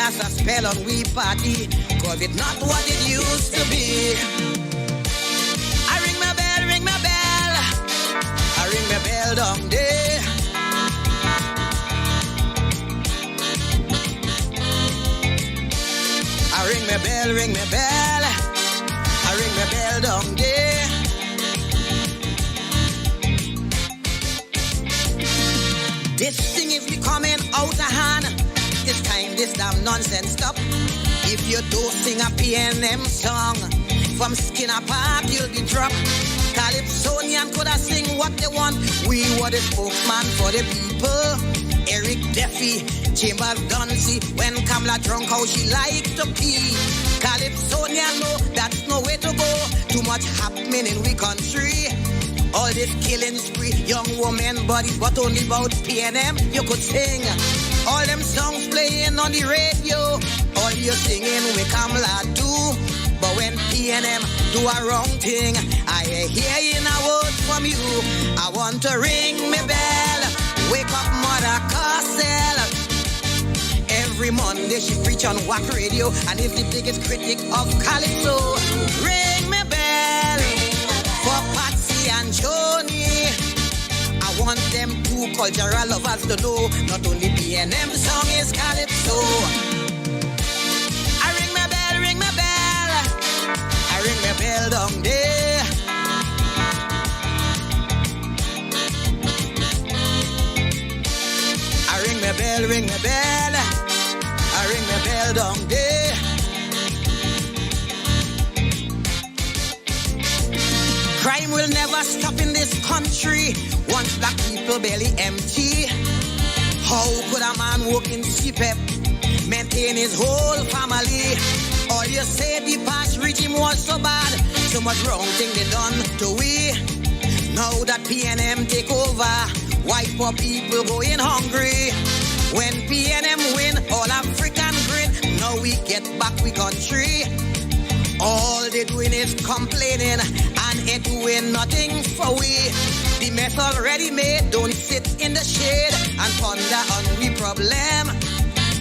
cast a spell on we party, cause it's not what it used to be. I ring my bell, ring my bell. I ring my bell down there. I ring my bell, ring my bell. I ring my bell down there. This thing is becoming out of hand. It's time this damn nonsense stop. If you don't sing a PNM song, from Skinner Park you'll be dropped. Calypsonian could have sing what they want. We were the spokesman for the people. Eric Duffy, Chambers Duncy, when Kamala drunk how she liked to pee. Calypsonian know that's no way to go. Too much happening in we country. All this killing spree, young woman bodies, but only about PNM you could sing. All them songs playing on the radio, all you singing we Kamala do. But when PNM do a wrong thing, I hear in a word from you. I want to ring me bell, wake up Mother Castle. Every Monday she preach on WAC radio, and is the biggest critic of Calypso. Ring me bell for Patsy and Joni. I want them two cultural lovers to know not only PNM song is Calypso. I ring my bell, ring my bell. I ring my bell down there. I ring my bell, ring my bell. I ring my bell down there. Crime will never stop in this country once black people belly empty. How could a man work in CPEP, maintain his whole family? All you say the past regime was so bad, so much wrong thing they done to we. Now that PNM take over, white poor people going hungry. When PNM win, all African grin. Now we get back we country. All they doing is complaining and ain't doing nothing for we. The mess already made, don't sit in the shade and ponder on we problem.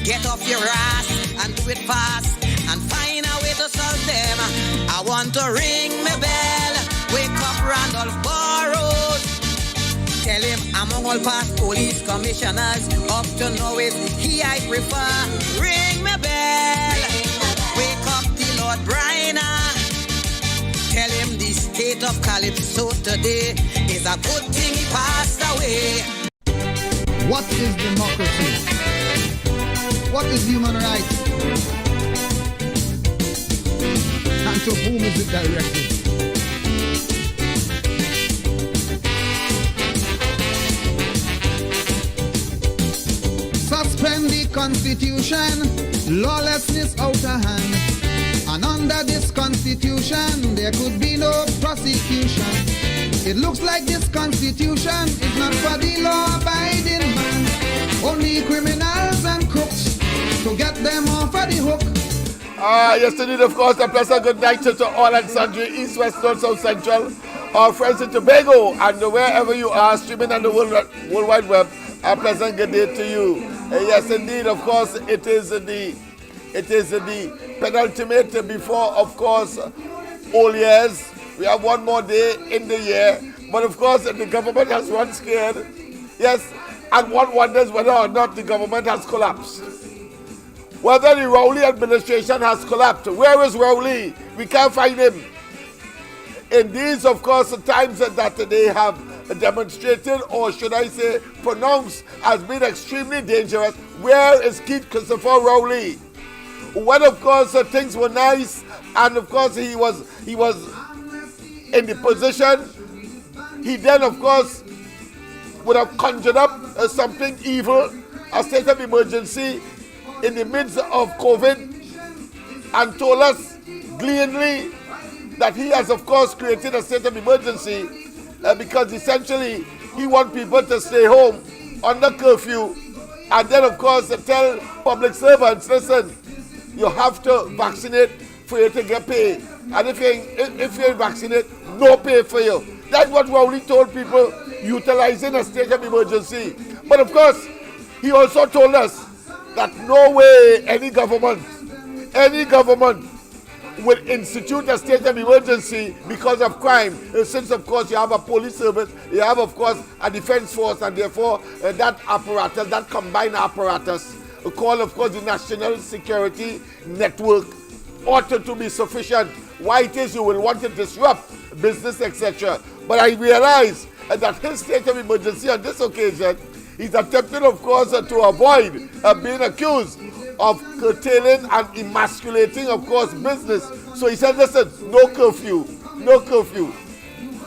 Get off your ass and do it fast and find a way to solve them. I want to ring my bell, wake up Randolph Burrows. Tell him among all past police commissioners, up to now is he I prefer. Ring my bell, wake up the Lord Bryna. Tell him the state of Calypso today is a good thing he passed away. What is democracy? What is human rights? And to whom is it directed? Suspend the constitution, lawlessness out of hand. And under this constitution, there could be no prosecution. It looks like this constitution is not for the law-abiding man. Only criminals and crooks to get them off of the hook. Yes, indeed, of course, a pleasant good night to all and sundry, East, West, North, South, Central, our friends in Tobago, and wherever you are, streaming on the World Wide Web, a pleasant good day to you. Yes, indeed, of course, it is the penultimate before, of course, all years. We have one more day in the year, but of course, the government has run scared. Yes, and one wonders whether or not the government has collapsed. Whether the Rowley administration has collapsed. Where is Rowley? We can't find him. In these, of course, times that they have demonstrated, or should I say, pronounced as being extremely dangerous, where is Keith Christopher Rowley? When, of course, things were nice, and of course he was in the position, he then, of course, would have conjured up something evil, a state of emergency in the midst of COVID, and told us gleefully that he has, of course, created a state of emergency because essentially he wants people to stay home under curfew, and then, of course, tell public servants, listen, you have to vaccinate for you to get paid. And if you ain't vaccinated, no pay for you. That's what Rowley told people, utilizing a state of emergency. But of course, he also told us that no way any government will institute a state of emergency because of crime, since of course you have a police service, you have of course a defense force, and therefore that apparatus, that combined apparatus called of course the National Security Network ought to be sufficient. Why it is you will want to disrupt business, etc. But I realize that his state of emergency on this occasion, he's attempting of course to avoid being accused of curtailing and emasculating, of course, business. So he said, listen, no curfew.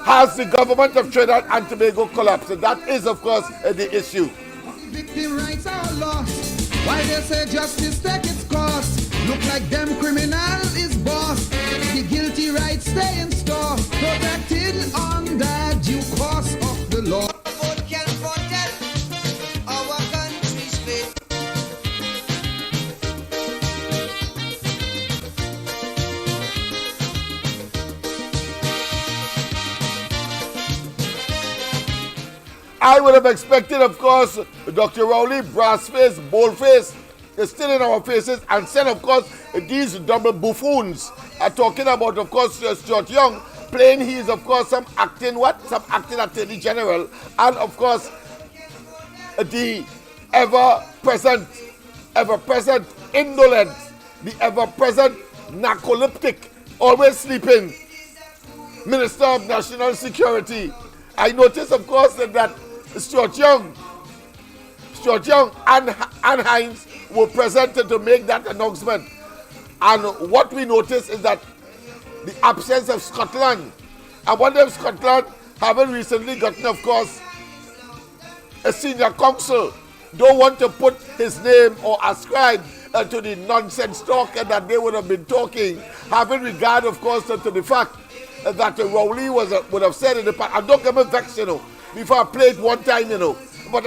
Has the government of Trinidad and Tobago collapsed? And that is, of course, the issue. Victim rights are lost. Why they say justice take its course? Look like them criminal is boss. The guilty rights stay in store, protected under due course of the law. I would have expected, of course, Dr. Rowley, brass face, bold face, is still in our faces, and said, of course, these double buffoons are talking about, of course, Stuart Young playing he's, of course, some acting attorney general, and, of course, the ever-present indolent, the ever-present narcoleptic, always sleeping Minister of National Security. I noticed, of course, that Stuart Young and Hines were present to make that announcement. And what we noticed is that the absence of Scotland. I wonder if Scotland, having recently gotten, of course, a senior counsel, don't want to put his name or ascribe to the nonsense talk that they would have been talking, having regard, of course, to the fact that Rowley would have said in the past. And don't get me vexed, before I play it one time, but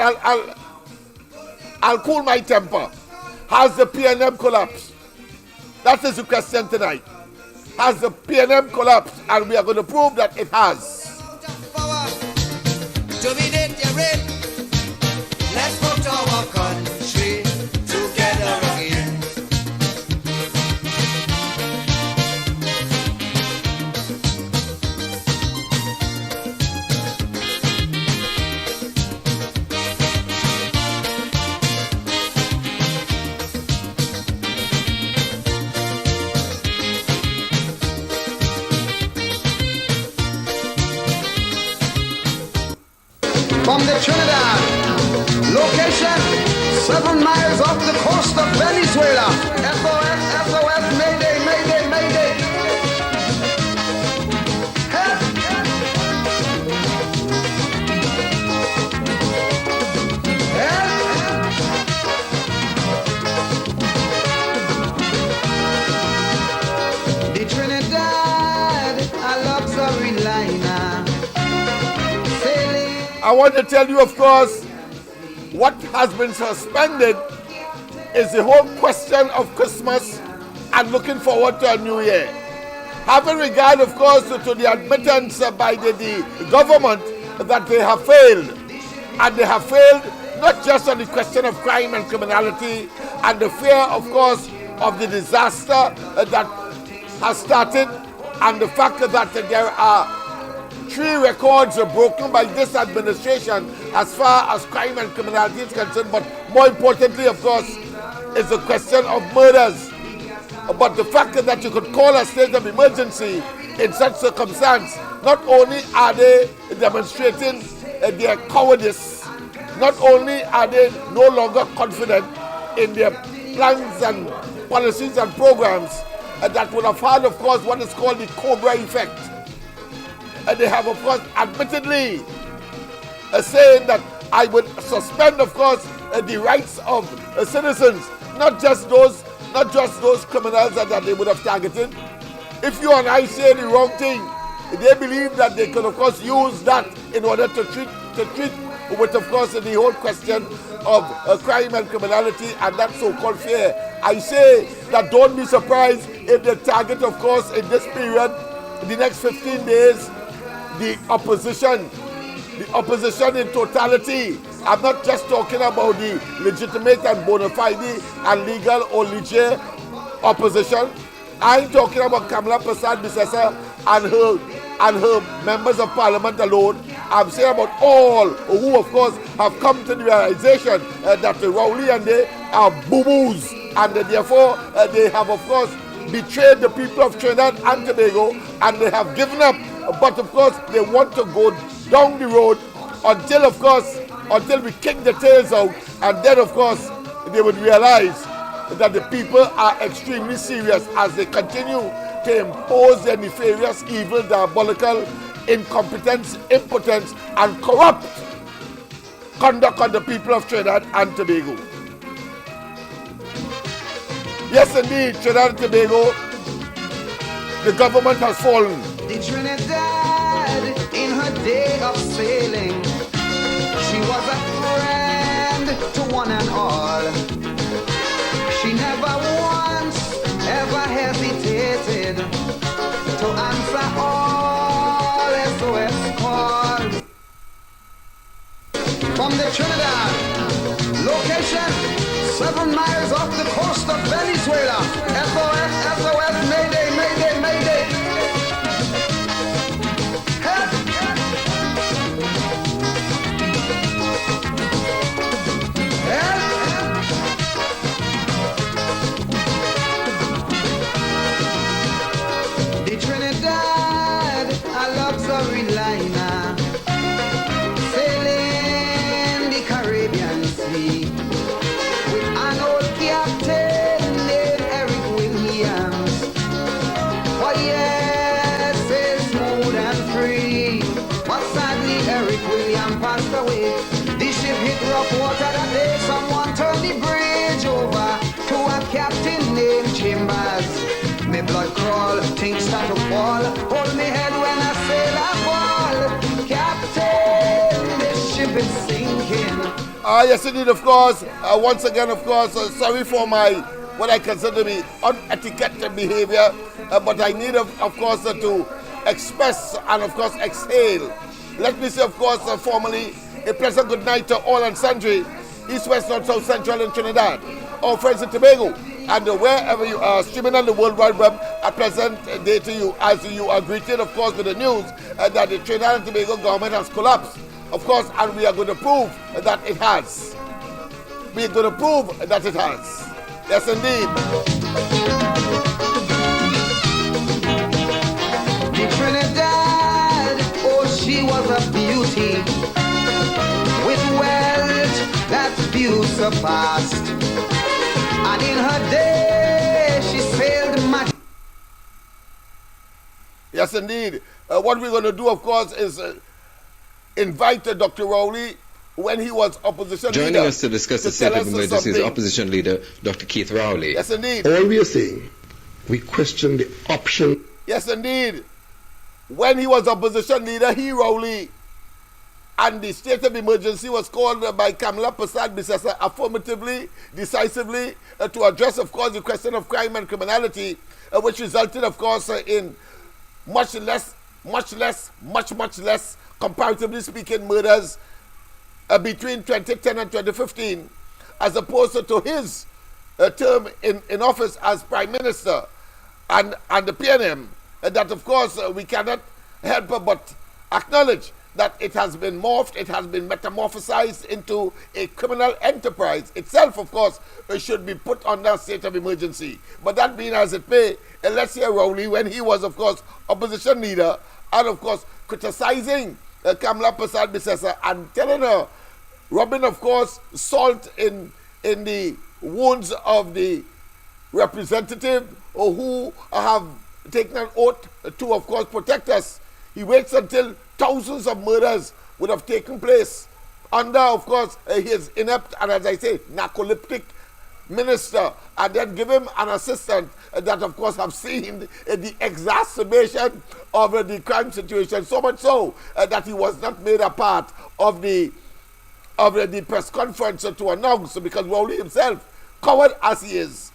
I'll cool my temper. Has the PNM collapsed? That is the question tonight. Has the PNM collapsed? And we are going to prove that it has. Let's put our country together again. From the Trinidad, location 7 miles off the coast of Venezuela. SOS, SOS, Mayday, Mayday, Mayday. Help! Help! The Trinidad, a luxury liner. I want to tell you, of course, what has been suspended is the whole question of Christmas and looking forward to a new year. Having regard, of course, to the admittance by the government that they have failed. And they have failed not just on the question of crime and criminality and the fear, of course, of the disaster that has started, and the fact that there are 3 records are broken by this administration as far as crime and criminality is concerned, but more importantly, of course, is the question of murders. But the fact that you could call a state of emergency in such circumstance, not only are they demonstrating their cowardice, not only are they no longer confident in their plans and policies and programs that would have had, of course, what is called the Cobra effect. They have, of course, admittedly saying that I would suspend, of course, the rights of citizens, not just those criminals that they would have targeted. If you and I say the wrong thing, they believe that they can, of course, use that in order to treat with, of course, the whole question of crime and criminality and that so-called fear. I say that don't be surprised if they target, of course, in this period, the next 15 days, the opposition in totality, I'm not just talking about the legitimate and bona fide and legal or legit opposition. I'm talking about Kamala Prasad Bisesa and her members of parliament alone. I'm saying about all who, of course, have come to the realization that Rowley and they are boo-boos, and therefore they have, of course, betrayed the people of Trinidad and Tobago, and they have given up. But of course, they want to go down the road until, of course, until we kick the tails out, and then, of course, they would realize that the people are extremely serious as they continue to impose their nefarious, evil, diabolical, incompetence, impotence, and corrupt conduct on the people of Trinidad and Tobago. Yes, indeed, Trinidad and Tobago, the government has fallen. The Trinidad, in her day of sailing, she was a friend to one and all. She never once ever hesitated to answer all SOS calls. From the Trinidad, location 7 miles off the coast of Venezuela. SOS, SOS, Mayday, Mayday, Mayday. Help! Help! The Trinidad, a luxury liner, sailing the Caribbean Sea with an old captain named Eric Williams. Oh yes, sail smooth and free. But sadly, Eric Williams passed away. The ship hit rough water that day. Someone turned the bridge over to a captain named Chambers. Me blood crawl, things start to fall. Hold me head when I sail a ball. Captain, this ship is sinking. Yes, indeed, of course. Once again, of course, sorry for my, what I consider to be unetiquette behavior, but I need, of course, to express and, of course, exhale. Let me say, of course, formally, a pleasant good night to all and sundry, East, West, North, South, Central, and Trinidad, our friends in Tobago, and wherever you are streaming on the World Wide Web, a pleasant day to you, as you are greeted, of course, with the news that the Trinidad and Tobago government has collapsed. Of course, and we are going to prove that it has. We are going to prove that it has. Yes, indeed. The Trinidad, oh, she was a beauty with wealth that few surpassed. And in her day, she sailed much. Yes, indeed. What we're going to do, of course, is invite Dr. Rowley when he was opposition leader. Joining us to discuss the state of emergency is opposition leader Dr. Keith Rowley. Yes, indeed. All we are saying, we question the option. Yes, indeed. When he was opposition leader, he, Rowley, and the state of emergency was called by Kamala Prasad Bisesa affirmatively, decisively, to address, of course, the question of crime and criminality, which resulted, of course, in much less, comparatively speaking, murders between 2010 and 2015, as opposed to his term in office as Prime Minister and the PNM, that, of course, we cannot help but acknowledge that it has been morphed, it has been metamorphosized into a criminal enterprise. Itself, of course, should be put under a state of emergency. But that being as it may, let's hear Rowley when he was, of course, opposition leader and, of course, criticizing Kamala Prasad Bisesa and telling her, rubbing, of course, salt in the wounds of the representative who have taken an oath to, of course, protect us. He waits until thousands of murders would have taken place under, of course, his inept and, as I say, narcoleptic minister, and then give him an assistant that, of course, have seen the exacerbation of the crime situation, so much so that he was not made a part of the press conference to announce, because Rowley himself, coward as he is,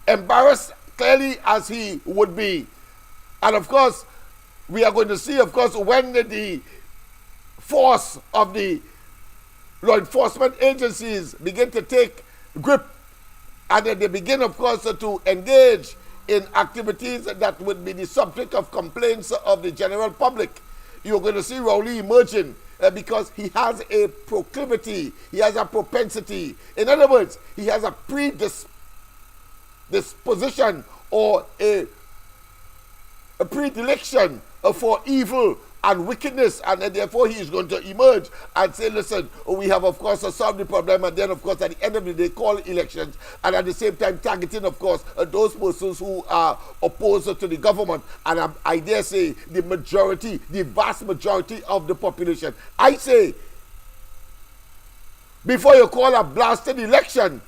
embarrassed clearly as he would be, and of course, we are going to see, of course, when the force of the law enforcement agencies begin to take grip, and then they begin, of course, to engage in activities that would be the subject of complaints of the general public, you're going to see Rowley emerging because he has a proclivity, he has a propensity. In other words, he has a predisposition or a predilection for evil and wickedness, and therefore he is going to emerge and say, listen, we have, of course, solved the problem, and then, of course, at the end of the day, call elections, and at the same time targeting, of course, those persons who are opposed to the government, and I dare say the majority, the vast majority of the population. I say, before you call a blasted election,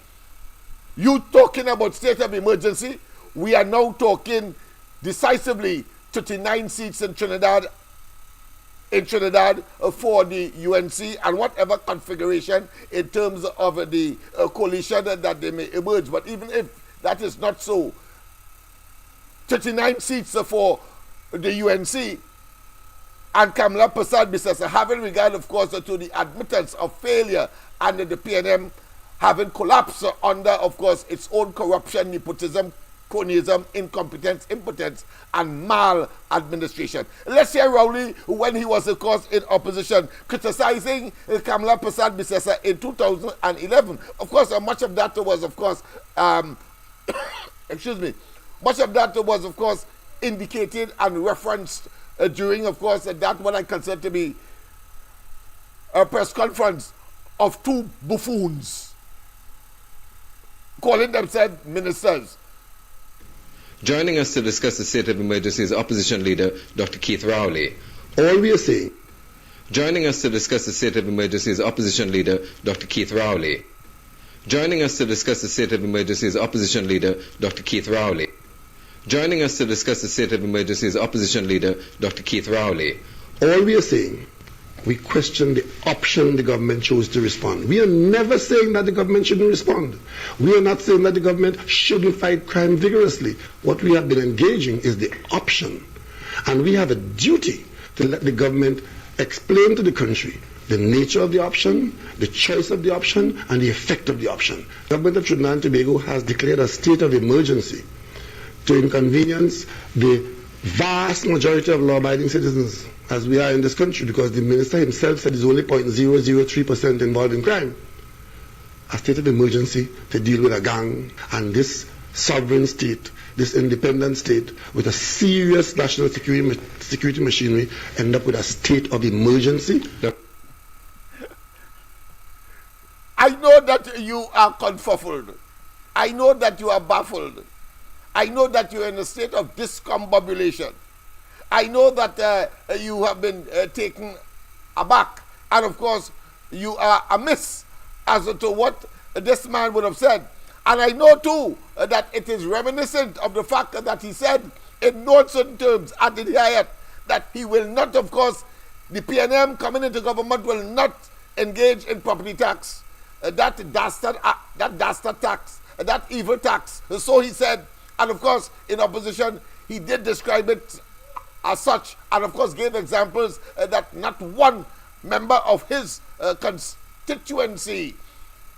you talking about state of emergency, we are now talking decisively 39 seats in Trinidad for the UNC and whatever configuration in terms of the coalition that they may emerge. But even if that is not so, 39 seats for the UNC and Kamala Persad-Bissessar, having regard, of course, to the admittance of failure and the PNM having collapsed under, of course, its own corruption, nepotism, cronyism, incompetence, impotence, and maladministration. Let's hear Rowley when he was, of course, in opposition, criticizing Kamala Persad-Bissessar in 2011. Of course, much of that was, of course, much of that was, of course, indicated and referenced during, of course, that what I consider to be a press conference of two buffoons calling themselves ministers. Joining us to discuss the state of emergency is opposition leader Dr. Keith Rowley. All we are saying. Joining us to discuss the state of emergency is opposition leader Dr. Keith Rowley. Joining us to discuss the state of emergency is opposition leader Dr. Keith Rowley. Joining us to discuss the state of emergency is opposition leader Dr. Keith Rowley. All we are saying, we question the option the government chose to respond. We are never saying that the government shouldn't respond. We are not saying that the government shouldn't fight crime vigorously. What we have been engaging is the option. And we have a duty to let the government explain to the country the nature of the option, the choice of the option, and the effect of the option. The government of Trinidad and Tobago has declared a state of emergency to inconvenience the vast majority of law-abiding citizens as we are in this country, because the minister himself said it's only 0.003% involved in crime. A state of emergency to deal with a gang, and this sovereign state, this independent state with a serious national security machinery end up with a state of emergency. I know that you are confuffled. I know that you are baffled. I know that you are in a state of discombobulation. I know that you have been taken aback, and of course you are amiss as to what this man would have said. And I know too that it is reminiscent of the fact that he said in no certain terms at the Hyatt that he will not, of course, the PNM coming into government will not engage in property tax, that dastard tax, that evil tax. So he said, and of course in opposition he did describe it as such, and of course gave examples that not one member of his constituency,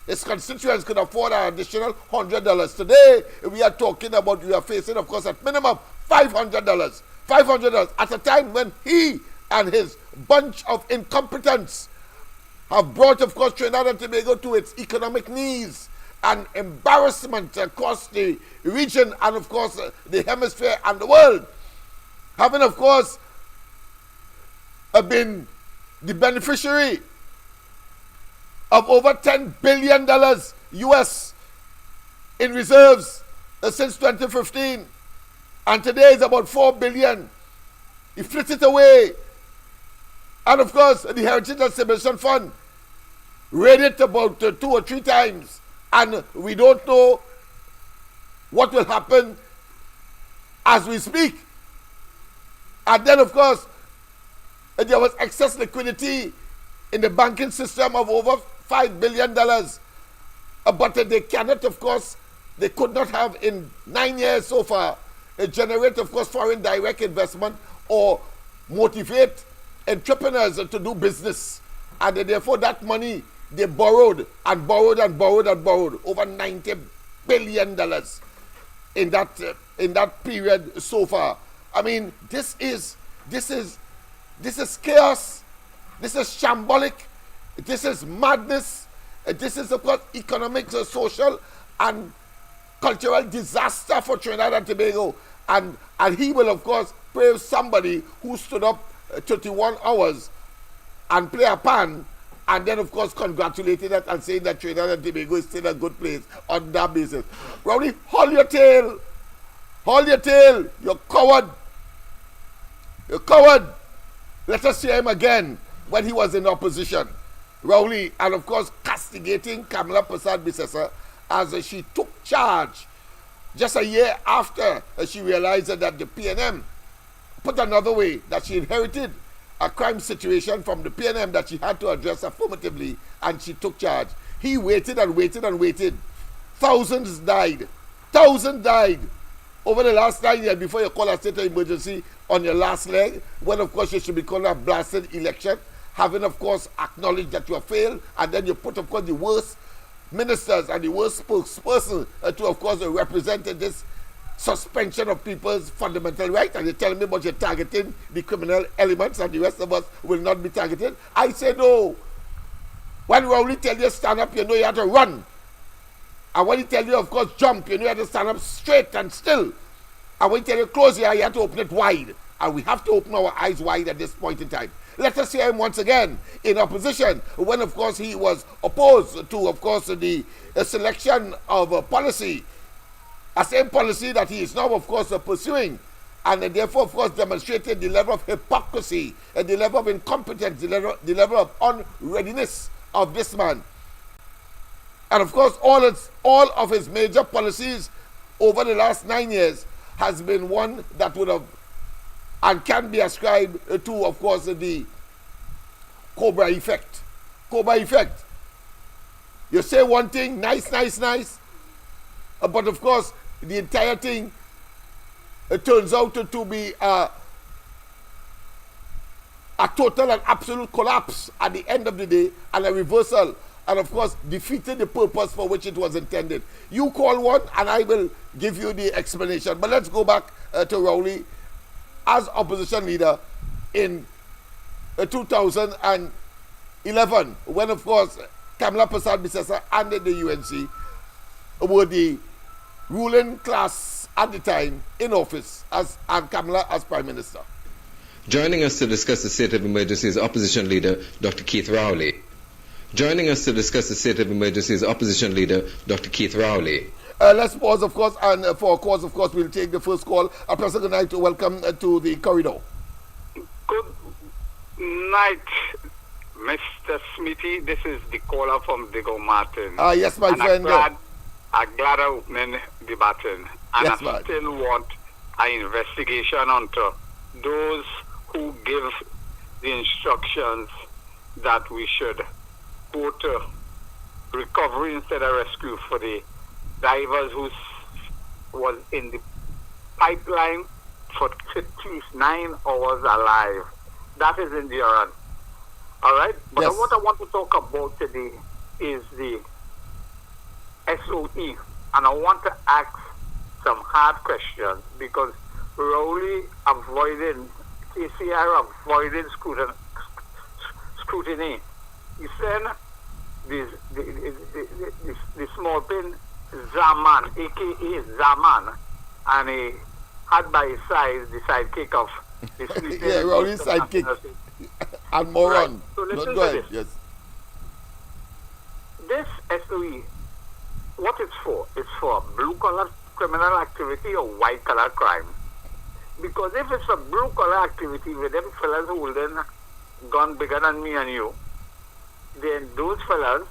his constituents could afford an additional $100. Today we are talking about, we are facing, of course, at minimum $500. $500 at a time when he and his bunch of incompetents have brought, of course, Trinidad and Tobago to its economic knees and embarrassment across the region and, of course, the hemisphere and the world. Having, of course, been the beneficiary of over $10 billion US in reserves since 2015, and today is about $4 billion. He flipped it away. And of course, the Heritage and Civilization Fund raided about 2 or 3 times, and we don't know what will happen as we speak. And then, of course, there was excess liquidity in the banking system of over $5 billion. But they cannot, of course, they could not have in 9 years so far generate, of course, foreign direct investment or motivate entrepreneurs to do business. And therefore that money they borrowed and borrowed and borrowed and borrowed over $90 billion in that period so far. I mean, this is chaos. This is shambolic. This is madness. This is, of course, economic, social, and cultural disaster for Trinidad and Tobago. And he will, of course, praise somebody who stood up 31 hours and play a pan, and then, of course, congratulated us and saying that Trinidad and Tobago is still a good place on that basis. Rowley, hold your tail. Hold your tail. You're coward. You're coward. Let us hear him again when he was in opposition. Rowley, and of course, castigating Kamala Persad-Bissessar as she took charge just a year after she realized that the PNM, put another way, that she inherited a crime situation from the PNM that she had to address affirmatively, and she took charge. He waited and waited and waited. Thousands died. Thousands died over the last 9 years before you call a state of emergency on your last leg, when, of course, you should be calling a blasted election, having, of course, acknowledged that you have failed, and then you put, of course, the worst ministers and the worst spokesperson to, of course, represent this suspension of people's fundamental rights, and you're telling me about you're targeting the criminal elements and the rest of us will not be targeted. I say no. When Rowley tell you stand up, you know you have to run. And when he tell you, of course, jump, you know you have to stand up straight and still. And when he tell you close your eye, you have to open it wide. And we have to open our eyes wide at this point in time. Let us hear him once again in opposition when, of course, he was opposed to, of course, the selection of a policy, a same policy that he is now, of course, pursuing, and therefore, of course, demonstrated the level of hypocrisy and the level of incompetence, the level of unreadiness of this man. And, of course, all of his major policies over the last 9 years has been one that would have and can be ascribed to, of course, the Cobra effect. Cobra effect. You say one thing, nice, but of course, the entire thing turns out to be a total and absolute collapse at the end of the day, and a reversal, and of course, defeated the purpose for which it was intended. You call one, and I will give you the explanation. But let's go back to Rowley as opposition leader in 2011, when, of course, Kamala Persad-Bissessar and the UNC were the ruling class at the time in office, and Kamala as Prime Minister. Joining us to discuss the state of emergency is opposition leader Dr. Keith Rowley. Joining us to discuss the state of emergency is opposition leader Dr. Keith Rowley. Let's pause, of course, and for a cause, of course, we'll take the first call. A pleasant good night. Welcome to the corridor. Good night, Mr. Smithy. This is the caller from Diego Martin. Yes, my friend. I'm glad I opened the button. And yes, I still want an investigation onto those who give the instructions that we should go to recovery instead of rescue for the divers who was in the pipeline for at least 9 hours alive. That is endurance. All right? But yes. What I want to talk about today is the SOE. And I want to ask some hard questions because Rowley avoided, KCR avoided scrutiny. He said the small pin Zaman, a.k.a. Zaman, and he had by his side the sidekick of the sleeping. Yeah, Rowley's sidekick. And moron. Right. So listen Go ahead. to this. Yes. This SOE, what it's for? It's for blue-collar criminal activity or white-collar crime. Because if it's a blue-collar activity with them fellas holding gun bigger than me and you, then those fellas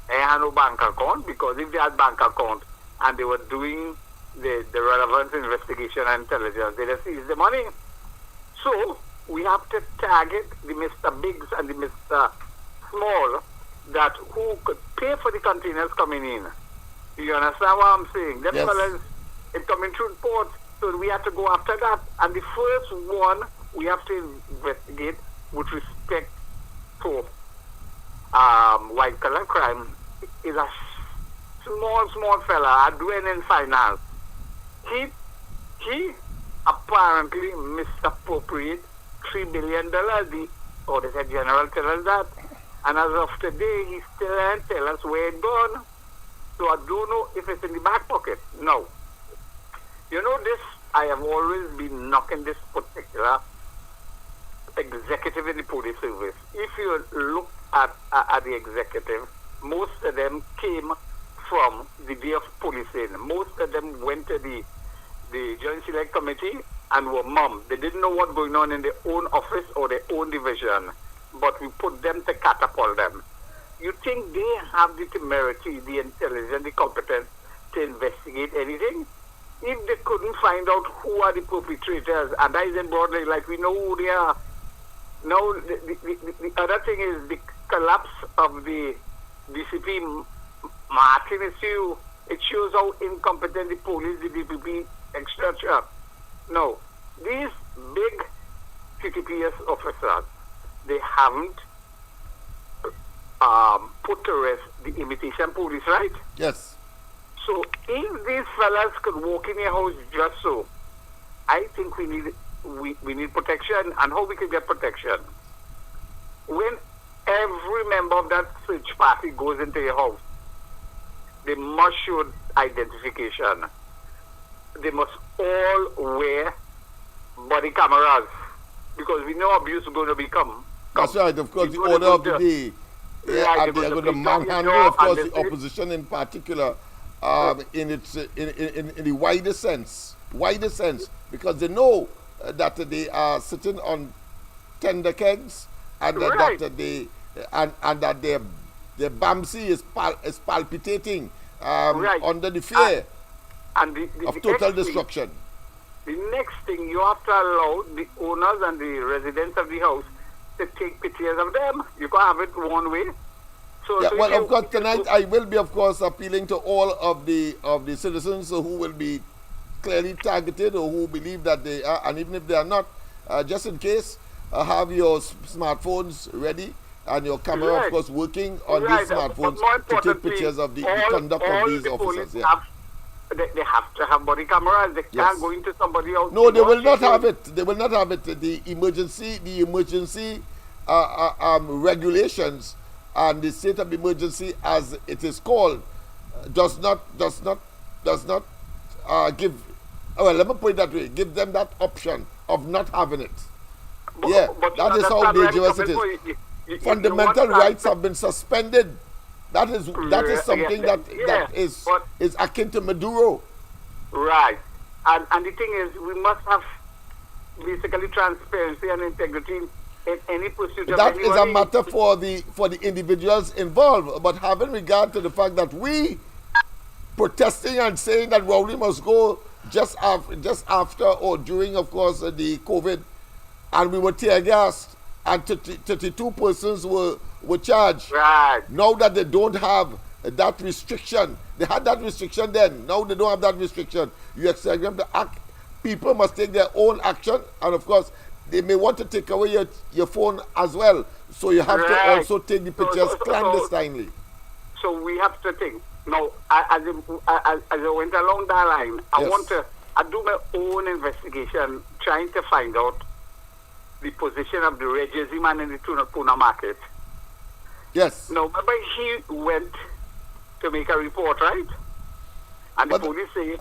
had no bank account, because if they had bank account and they were doing the relevant investigation and intelligence, they just seize the money. So we have to target the Mr. Biggs and the Mr. Small that who could pay for the containers coming in. You understand what I'm saying? Them yes. fellas, it's coming through port, so we have to go after that. And the first one we have to investigate with respect to white collar crime is a small fella doing in finance. He apparently misappropriated $3 billion. The Auditor General tell us that. And as of today, he still ain't tell us where it gone. So I don't know if it's in the back pocket. No. You know this, I have always been knocking this particular executive in the police service. If you look at the executive, most of them came from the day of policing. Most of them went to the Joint Select Committee and were mum. They didn't know what's going on in their own office or their own division, but we put them to catapult them. You think they have the temerity, the intelligence, the competence to investigate anything? If they couldn't find out who are the perpetrators, and that is in broadly, like we know who they are. Now, the other thing is the collapse of the DCP Martin issue. It shows how incompetent the police, the DPP, etc. No, these big CTPS officers, they haven't put to rest the imitation police, right? Yes. So if these fellas could walk in your house just so, I think we need protection. And how we can get protection? When every member of that search party goes into your house, they must show identification. They must all wear body cameras because we know abuse is going to become. That's right, of course, the order of the day. Yeah, and they're going to manhandle, of course, the opposition in particular, in the wider sense, because they know that they are sitting on tender kegs, and Right. that they and that their Bamsi is palpitating Right. under the fear And of the total next thing- destruction. The next thing, you have to allow the owners and the residents of the house to take pictures of them. You can't have it one way. So, Yeah, so well, if of course, tonight I will be, of course, appealing to all of the citizens who will be clearly targeted or who believe that they are, and even if they are not, just in case, have your smartphones ready and your camera, Right. of course, working on Right, these but smartphones more to take importantly, pictures of the all- conduct all of these the officers. police Yeah. they have to have body cameras. They Yes. can't go into somebody else. No, they will not have it. They will not have it. The emergency regulations and the state of emergency, as it is called, does not give. Well, let me put it that way. Give them that option of not having it. Yeah, But that is how dangerous it is. Fundamental rights have been suspended. That is something that is akin to Maduro. Right. And the thing is, we must have basically transparency and integrity in any pursuit of That is a anybody. matter for the individuals involved. But having regard to the fact that we protesting and saying that Rowley must go just after or during, of course, the COVID, and we were tear gassed, and 32 persons were charged. Right. Now that they don't have that restriction, they had that restriction then. Now they don't have that restriction. You expect them to act. People must take their own action, and of course, they may want to take away your phone as well. So you have to Right. also take the pictures clandestinely. So we have to think. Now, as I went along that line, I do my own investigation, trying to find out the position of the Reggie man in the tuna market. Yes. Now, remember he went to make a report, right? And the police say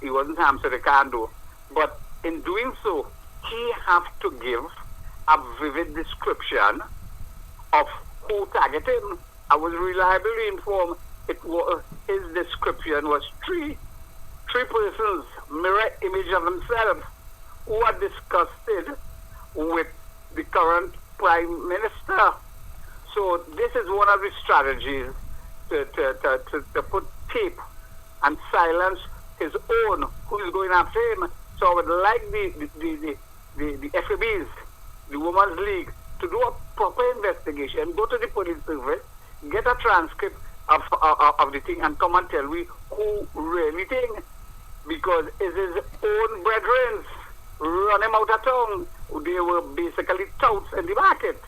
he wasn't harmed, so they can't do. But in doing so, he have to give a vivid description of who targeted him. I was reliably informed his description was three persons, mirror image of themselves, who are disgusted with the current Prime Minister. So this is one of the strategies to put tape and silence his own who is going after him. So I would like the FABs, the Women's League, to do a proper investigation, go to the police service, get a transcript of the thing and come and tell me who really thing. Because it's his own brethren run him out of town. They were basically touts in the market.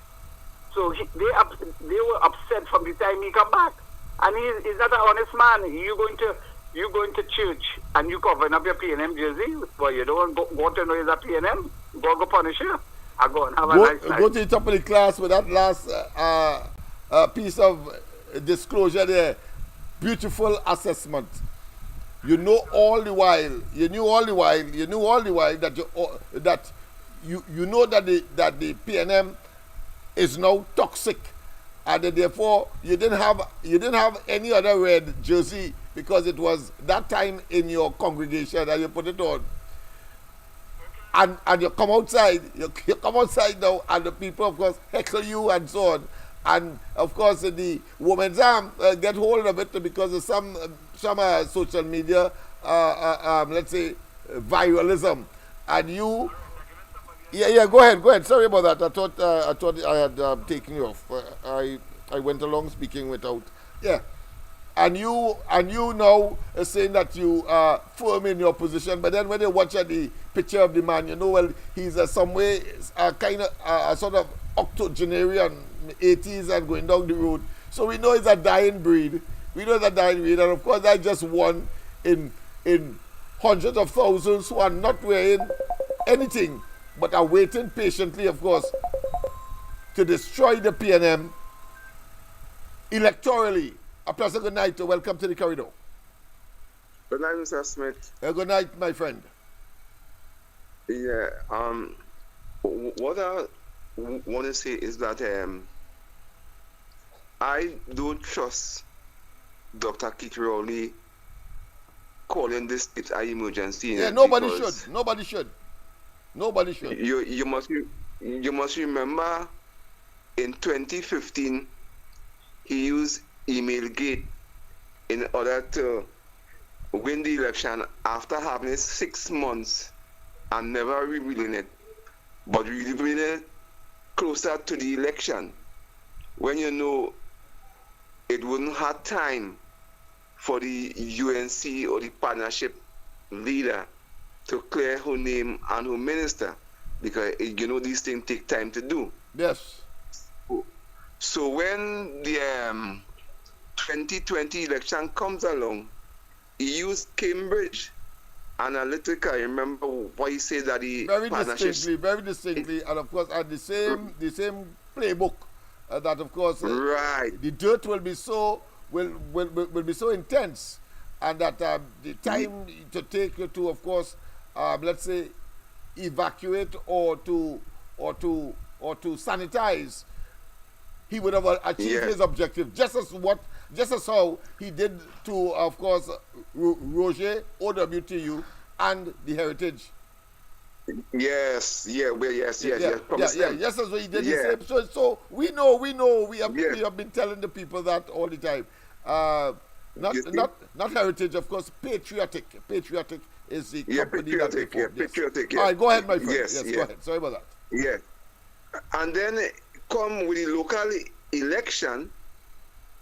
So they were upset from the time he come back. And he's not an honest man. You going to church and you covering up your P&M jersey, but you don't want to know he's a P&M. Go punish you. I go and have a nice night. Go to the top of the class with that last piece of disclosure there. Beautiful assessment. You knew all the while that you know that the P&M is now toxic, and therefore you didn't have any other red jersey because it was that time in your congregation that you put it on. And you come outside now, and the people, of course, heckle you and so on. And of course, the women's arm get hold of it because of some social media, let's say, viralism. And you, go ahead. Sorry about that. I thought I had taken you off. I went along speaking without. Yeah. And you now saying that you are firm in your position, but then when you watch the picture of the man, you know, well, he's some way kind of a sort of octogenarian, 80s and going down the road. So we know it's a dying breed. And of course, that's just one in hundreds of thousands who are not wearing anything, but are waiting patiently, of course, to destroy the P&M electorally. A pleasant good night. Welcome to the corridor. Good night, Mr. Smith. Good night, my friend. Yeah. What I want to say is that I don't trust Dr. Keith Rowley calling this state an emergency. Yeah, nobody should. You must remember in 2015 he used Emailgate in order to win the election after having it 6 months and never revealing it, but revealing it closer to the election when you know it wouldn't have time for the UNC or the partnership leader to clear her name and her minister, because you know these things take time to do. Yes. So when the 2020 election comes along, he used Cambridge Analytica. Remember what he said that he very distinctly, and of course at the same playbook that of course right. The dirt will be so intense, and that the time to take to of course let's say evacuate or to sanitize, he would have achieved his objective just as how he did to, of course, Roger, OWTU, and the Heritage. Yes. Just as what he did. Yeah. So we know. We have been telling the people that all the time. Not Heritage, of course. Patriotic is the company that they formed. Patriotic. All right, go ahead, my friend. Yes, go ahead. Sorry about that. Yeah, and then come with the local election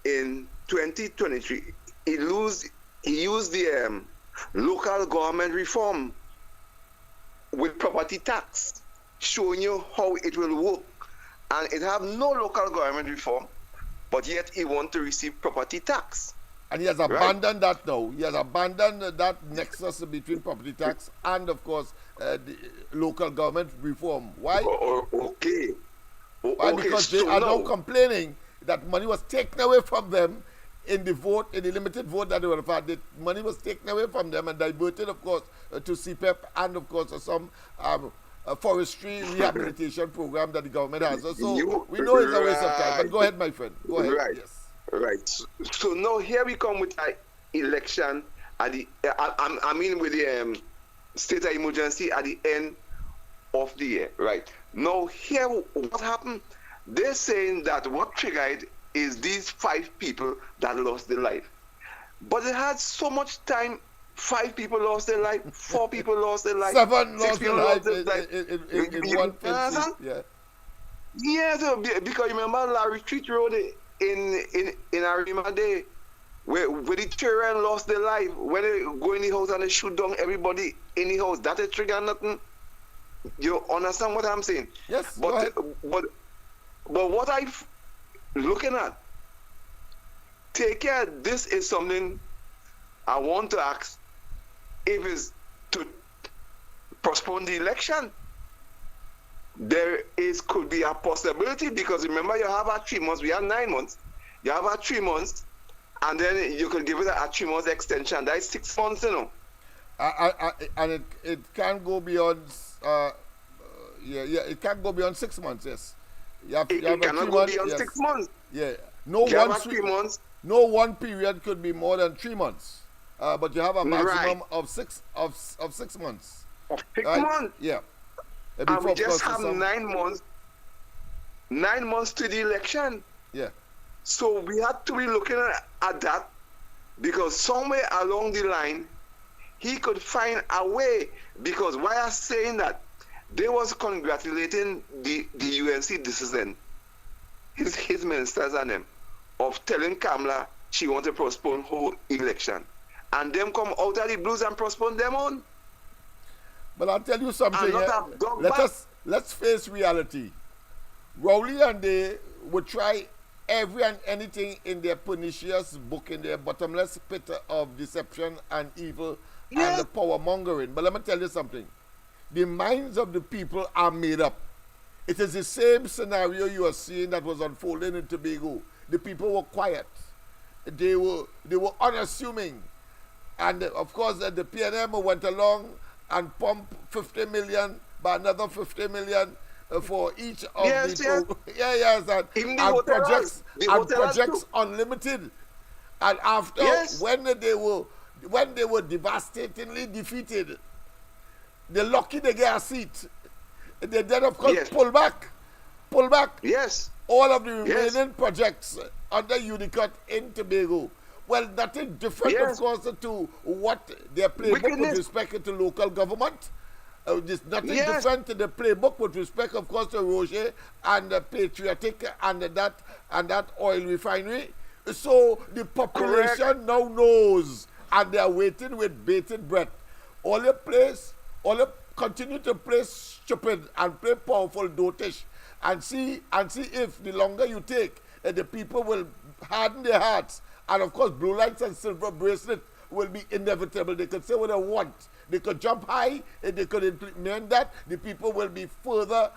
in 2023. He used the local government reform with property tax, showing you how it will work. And it have no local government reform, but yet he want to receive property tax. And he has abandoned that now. He has abandoned that nexus between property tax and, of course, the local government reform. Why? Okay. Why? Because they are now complaining that money was taken away from them in the limited vote that they would have had. The money was taken away from them and diverted, of course, to CPEP and, of course, some forestry rehabilitation program that the government has. So we know it's a waste of time. But go ahead, my friend. Go ahead. Right. Yes. Right. So now here we come with an election at the with the state of emergency at the end of the year. Right. Now here what happened? They're saying that what triggered is these 5 people that lost their life. But it had so much time. 5 people lost their life, 4 people lost their life, 7 6 lost people their life in one instance. Yeah, so because remember Larry Street Road in Arima Day, where the children lost their life when they go in the house and they shoot down everybody in the house. That is trigger nothing. You understand what I'm saying? Yes. But But what I'm looking at, take care, this is something I want to ask if it's to postpone the election. Could be a possibility, because remember, you have 3 months, we have 9 months. You have 3 months, and then you could give it a 3 months extension. That is 6 months, you know. And it can't go beyond it can't go beyond 6 months. Yes, it cannot go beyond 6 months. Yeah, no 3 months. No one period could be more than 3 months. But you have a maximum of 6 months. Of 6 right? months. Yeah. And we just have 9 months. 9 months to the election. Yeah. So we have to be looking at that, because somewhere along the line, he could find a way. Because why I'm saying that, they was congratulating the UNC decision, his ministers and them, of telling Kamala she want to postpone whole election. And them come out of the blues and postpone them on. But I'll tell you something. Let's face reality. Rowley and they would try every and anything in their pernicious book, in their bottomless pit of deception and evil and the power mongering. But let me tell you something. The minds of the people are made up. It is the same scenario you are seeing that was unfolding in Tobago. The people were quiet. They were unassuming. And of course, the PNM went along and pumped 50 million by another 50 million for each of and projects unlimited. And after when they were devastatingly defeated, they're lucky they get a seat. They then of course pull back. Yes. All of the remaining projects under Unicut in Tobago. Well, nothing different, of course, to what their playbook with respect to local government. There's nothing different to the playbook with respect, of course, to Roger and Patriotic and that oil refinery. So the population now knows, and they are waiting with bated breath. All they continue to play stupid and play powerful dotish, and see if the longer you take, the people will harden their hearts. And of course, blue lights and silver bracelet will be inevitable. They could say what they want. They could jump high, and they could implement that. The people will be further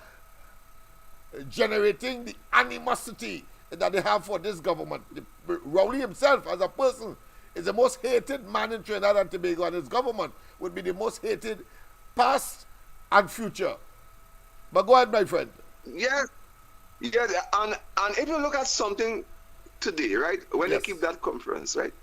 generating the animosity that they have for this government. Rowley himself, as a person, is the most hated man in Trinidad and Tobago, and his government would be the most hated past and future. But go ahead, my friend. Yes. And if you look at something today, right, when they keep that conference, right,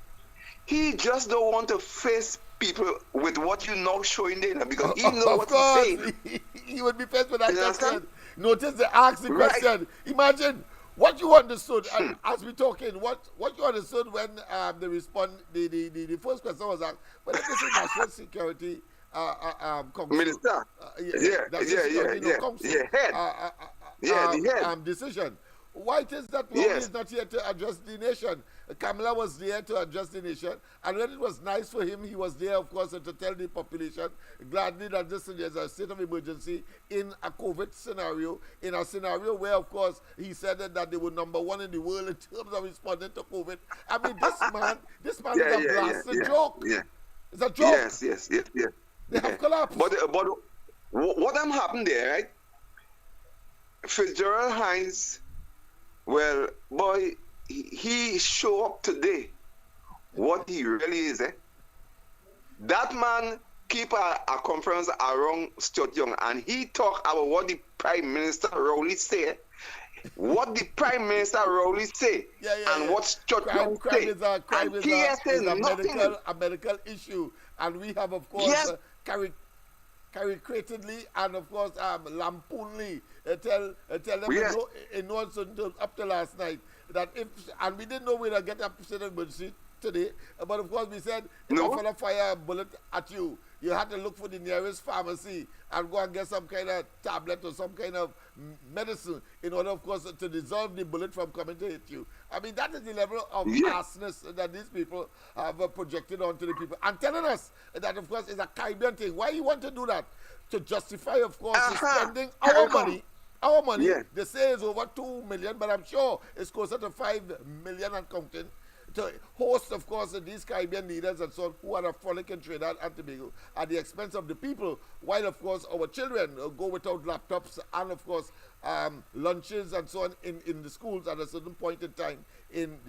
he just don't want to face people with what you know showing there, because he knows what he's saying. He would be faced with that question. Notice they asked the question. Imagine what you understood, and as we're talking, what you understood when the first question was asked, well, this is national security minister. Decision. Why it is that Rowley is not here to address the nation? Kamala was there to address the nation, and when it was nice for him, he was there, of course, to tell the population gladly that this is a state of emergency in a COVID scenario, in a scenario where, of course, he said that they were #1 in the world in terms of responding to COVID. I mean, this man is a blasted joke. Yeah. It's a joke. Yes. They have collapsed. But what happened there, right? Fitzgerald Hines, well, boy, he show up today what he really is. That man keep a conference around Stuart Young, and he talk about what the Prime Minister Rowley say, what the Prime Minister Rowley say, and what Stuart Young say. Crime is a medical issue, and we have, of course, caricaturedly and, of course, lampoonly tell them in up to last night that and we didn't know we'd get up to the emergency today, but of course we said if a fellow fire a bullet at you, you had to look for the nearest pharmacy and go and get some kind of tablet or some kind of medicine in order, of course, to dissolve the bullet from coming to hit you. I mean, that is the level of harshness that these people have projected onto the people, and telling us that, of course, is a Caribbean thing. Why you want to do that? To justify, of course, spending our money our money. Yeah. They say it's over 2 million, but I'm sure it's closer to 5 million and counting, to host, of course, these Caribbean leaders and so on who are frolic in Trinidad and Tobago at the expense of the people, while, of course, our children go without laptops and, of course, lunches and so on in the schools at a certain point in time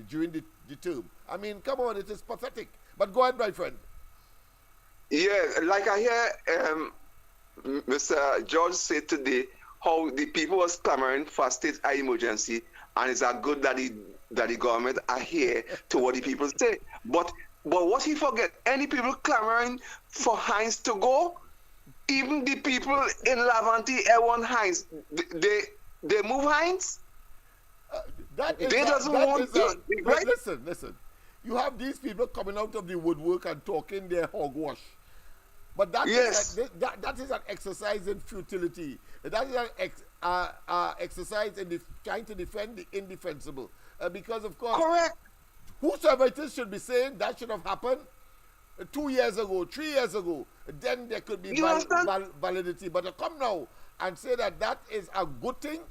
during the term. I mean, come on, it is pathetic. But go ahead, my friend. Yeah, like I hear Mr. George said today, how the people was clamoring for state of emergency, and it's a good that the government are here to what the people say. But what he forget, any people clamoring for Heinz to go, even the people in Lavante, everyone Heinz, they move Heinz. Right? Listen. You have these people coming out of the woodwork and talking their hogwash. But that is an exercise in futility. That is an exercise in trying to defend the indefensible. Because, of course, correct. Whosoever it is should be saying that should have happened 2 years ago, 3 years ago. Then there could be validity. But to come now and say that is a good thing,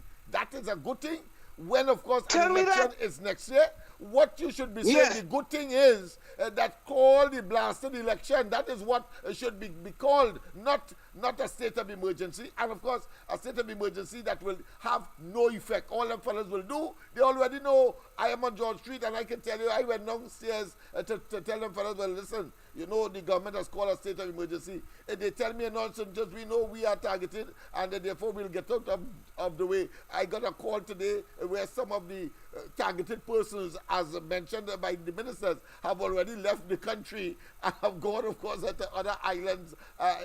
when, of course, an election is next year. What you should be saying, the good thing is that call the blasted election. That is what should be called, not a state of emergency. And, of course, a state of emergency that will have no effect. All them fellas will do, they already know I am on George Street, and I can tell you, I went downstairs to tell them fellas, well, listen, you know, the government has called a state of emergency. And they tell me nonsense, just we know we are targeted, and therefore we'll get out of the way. I got a call today where some of the targeted persons, as mentioned by the ministers, have already left the country and have gone, of course, to other islands.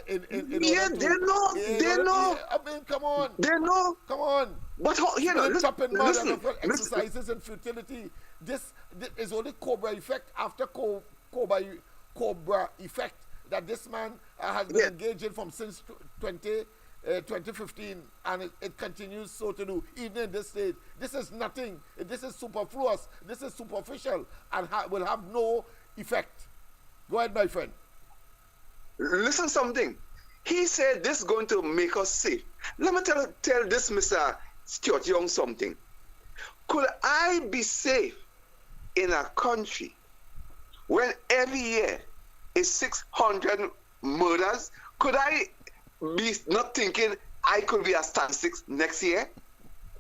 They know. I mean, come on. They know. Come on. But listen. Exercises in futility. This is only Cobra effect after Cobra effect that this man has been engaged in since 2015, and it continues so to do even in this stage. This is nothing. This is superfluous. This is superficial and will have no effect. Go ahead, my friend. Listen something. He said this is going to make us safe. Let me tell this Mr. Stuart Young something. Could I be safe in a country when every year is 600 murders? Could I be not thinking I could be a stand 6 next year,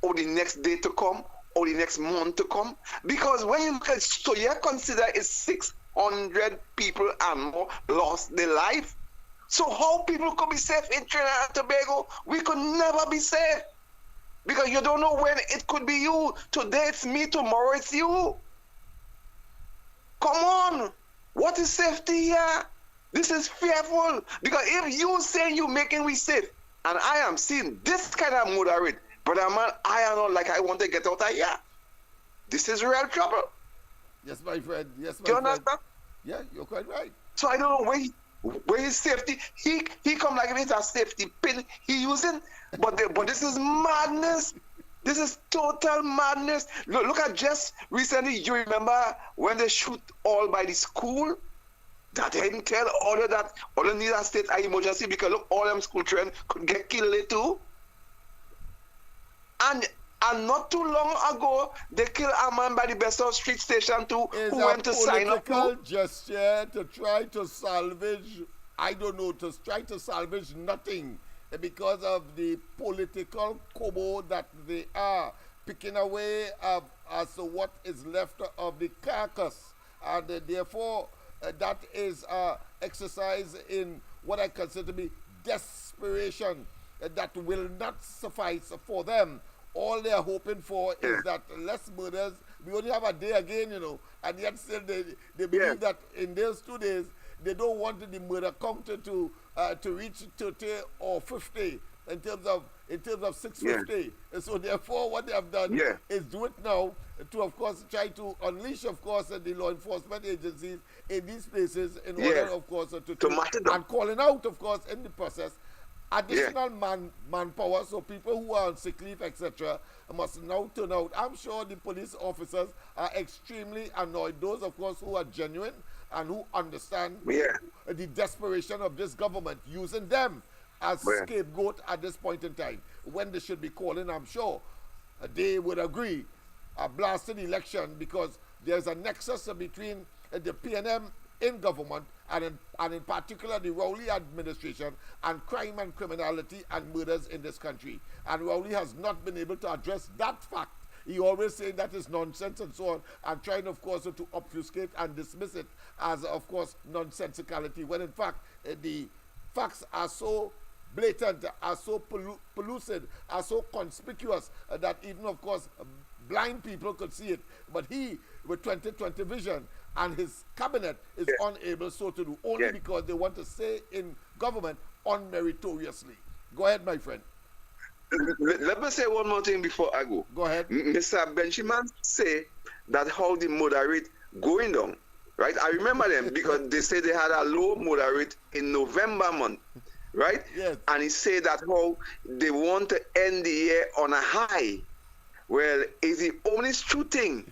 or the next day to come, or the next month to come? Because when you look at, so you consider it's 600 people and more lost their life. So how people could be safe in Trinidad and Tobago? We could never be safe. Because you don't know when it could be you. Today it's me, tomorrow it's you. Come on. What is safety here? This is fearful. Because if you say you're making we safe, and I am seeing this kind of murder rate, but man, I am not like I want to get out of here. This is real trouble. Yes, my friend. Yes, my Do you friend. understand? Yeah, you're quite right. So I don't know where his safety. He come like if it's a safety pin he using, but this is madness. This is total madness. Look at just recently. You remember when they shoot all by the school? That didn't tell all of that. All need a state of emergency because look, all them school children could get killed too. And not too long ago, they killed a man by the Best Street Station too, who went to sign up to gesture to try to salvage, I don't know, to try to salvage nothing because of the political kobo that they are picking away as to what is left of the carcass. And therefore, that is exercise in what I consider to be desperation that will not suffice for them. All they are hoping for is that less murders. We only have a day again, you know, and yet still they believe that in those 2 days they don't want the murder counter to reach 30 or 50 in terms of 650. And so therefore, what they have done is do it now to, of course, try to unleash, of course, the law enforcement agencies in these places in order, of course, to match it and calling out, of course, in the process. Additional manpower, so people who are on sick leave, etc., must now turn out. I'm sure the police officers are extremely annoyed. Those, of course, who are genuine and who understand the desperation of this government using them as scapegoat at this point in time. when they should be calling, I'm sure they would agree, a blasted election, because there's a nexus between the PNM in government and in particular the Rowley administration and crime and criminality and murders in this country. And Rowley has not been able to address that fact. He always saying that is nonsense and so on, and trying, of course, to obfuscate and dismiss it as, of course, nonsensicality, when in fact the facts are so blatant, are so pellucid, are so conspicuous that even, of course, blind people could see it. But he, with 2020 vision, and his cabinet is unable so to do, only because they want to stay in government unmeritoriously. Go ahead, my friend. Let me say one more thing before I go. Go ahead. Mr. Benjamin say that how the murder rate going down, right? I remember them because they say they had a low murder rate in November month, right? Yes. And he said that how they want to end the year on a high. Well, it's the only true thing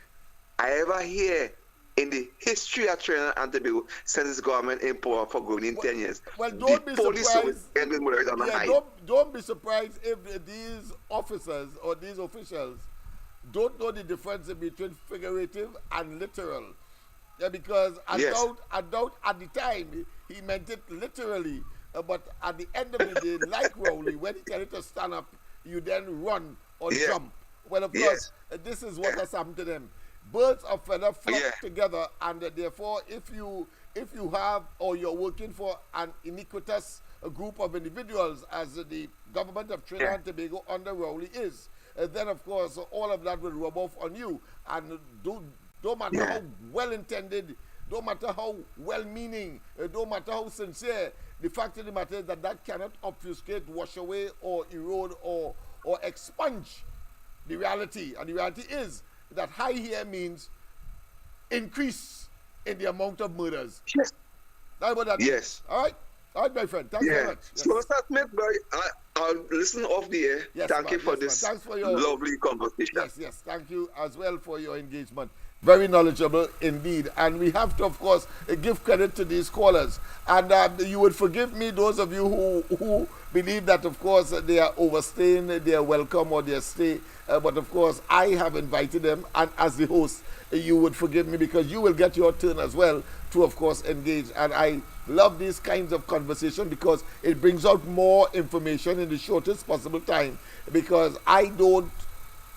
I ever hear in the history of Trinidad and Tobago since this government in power for going in 10 years. Well, don't be surprised. Yeah, don't be surprised if these officers or these officials don't know the difference between figurative and literal. Yeah, because I doubt at the time he meant it literally, but at the end of the day, like Rowley, when he tell you to stand up, you then run or jump. Well, of course, this is what has happened to them. Birds of feather flock together, and therefore, if you have, or you're working for an iniquitous group of individuals, as the government of Trinidad and Tobago under Rowley is, then of course all of that will rub off on you. And don't matter how well intended, don't matter how well meaning, don't matter how sincere, the fact of the matter is that cannot obfuscate, wash away, or erode, or expunge the reality. And the reality is that high here means increase in the amount of murders. Yes. That's what that means. All right, my friend. Thanks very much. So, Mr. Smith, I'll listen off the air. Thank you for this lovely conversation. Yes. Thank you as well for your engagement. Very knowledgeable indeed. And we have to, of course, give credit to these callers. And you would forgive me, those of you who believe that, of course, they are overstaying their welcome or their stay. But, of course, I have invited them. And as the host, you would forgive me, because you will get your turn as well to, of course, engage. And I love these kinds of conversation because it brings out more information in the shortest possible time, because I don't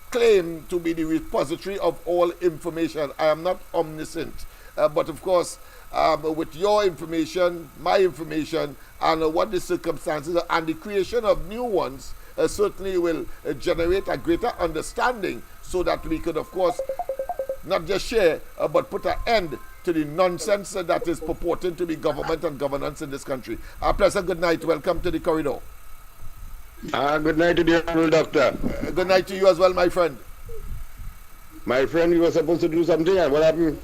claim to be the repository of all information. I am not omniscient. But of course, with your information, my information, and what the circumstances are, and the creation of new ones, certainly will generate a greater understanding, so that we could, of course, not just share, but put an end to the nonsense that is purporting to be government and governance in this country. Pleasant good night. Welcome to the corridor. Good night to the Honorable Doctor. Good night to you as well, my friend. My friend, you were supposed to do something, and what happened?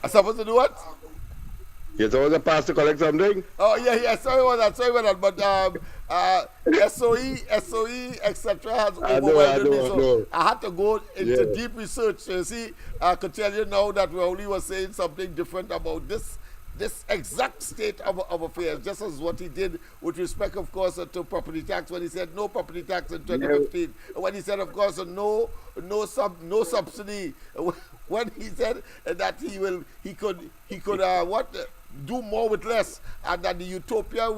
I'm supposed to do what? You're supposed to pass to collect something? Oh, yeah, sorry about that. But SOE, etc. has overwhelmed me, so I had to go into deep research. So you see, I could tell you now that Rowley was saying something different about this exact state of affairs, just as what he did with respect, of course, to property tax, when he said no property tax in 2015, when he said, of course, no subsidy, when he said that he could do more with less, and that the utopia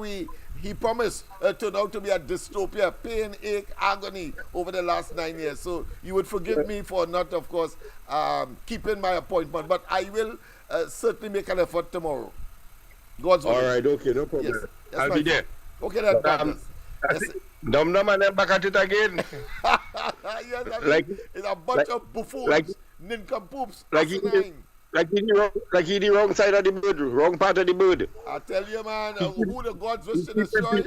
he promised turned out to be a dystopia, pain, ache, agony over the last 9 years. So you would forgive me for not, of course, keeping my appointment, but I will certainly make an effort tomorrow. God's will. All right, okay, no problem. Yes, I'll be there. Okay, then, Dum and then back at it again. Yes, it's a bunch of buffoons, nincompoops, like he the wrong side of the bird, wrong part of the bird. I tell you, man, who the gods wish to destroy?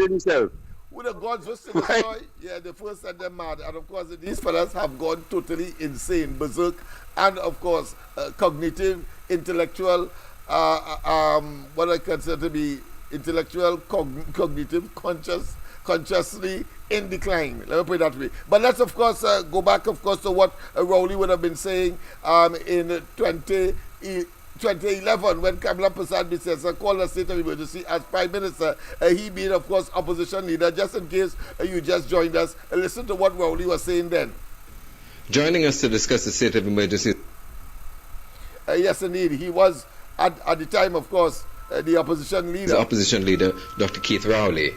Who the gods wish to destroy? Yeah, the first set them mad. And of course, these fellas have gone totally insane, berserk, and of course, cognitive, intellectual, what I consider to be intellectual, cognitive, consciously in decline. Let me put it that way. But let's, of course, go back, of course, to what Rowley would have been saying in 2011, when Kamala Prasad Bisesa called a state of emergency as Prime Minister, he being, of course, opposition leader. Just in case you just joined us, listen to what Rowley was saying then. Joining us to discuss the state of emergency. Yes, indeed. He was, at the time, of course, the opposition leader. The opposition leader, Dr. Keith Rowley.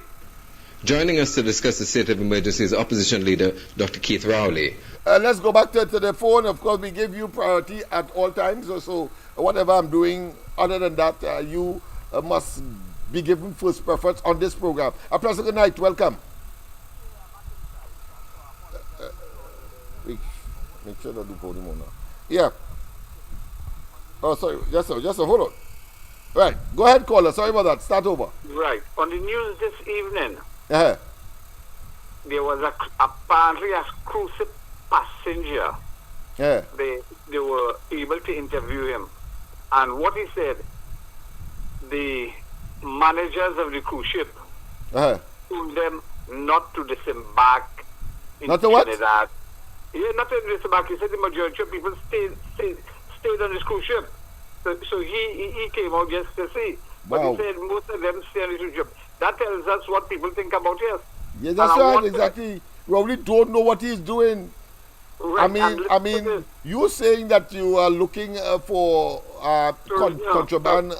Joining us to discuss the state of emergency is opposition leader, Dr. Keith Rowley. Let's go back to the phone. Of course, we give you priority at all times. So whatever I'm doing, other than that, you must be given first preference on this program. A pleasant good night. Welcome. Make sure that the podium on now. Yeah. Oh, sorry. Yes, sir. Yes, sir. Hold on. Right. Go ahead, caller. Sorry about that. Start over. Right. On the news this evening, Uh-huh. there was apparently a cruise ship passenger. Yeah. They were able to interview him. And what he said, the managers of the cruise ship Uh-huh. told them not to disembark in Not to what? Trinidad. Yeah, not to disembark. He said the majority of people stayed on this cruise ship. So he came out just to see. But Wow. he said most of them stay on the cruise ship. That tells us what people think about us. Yeah, that's right. Exactly. Rowley don't know what he's doing. Right, I mean, you're saying that you are looking for contraband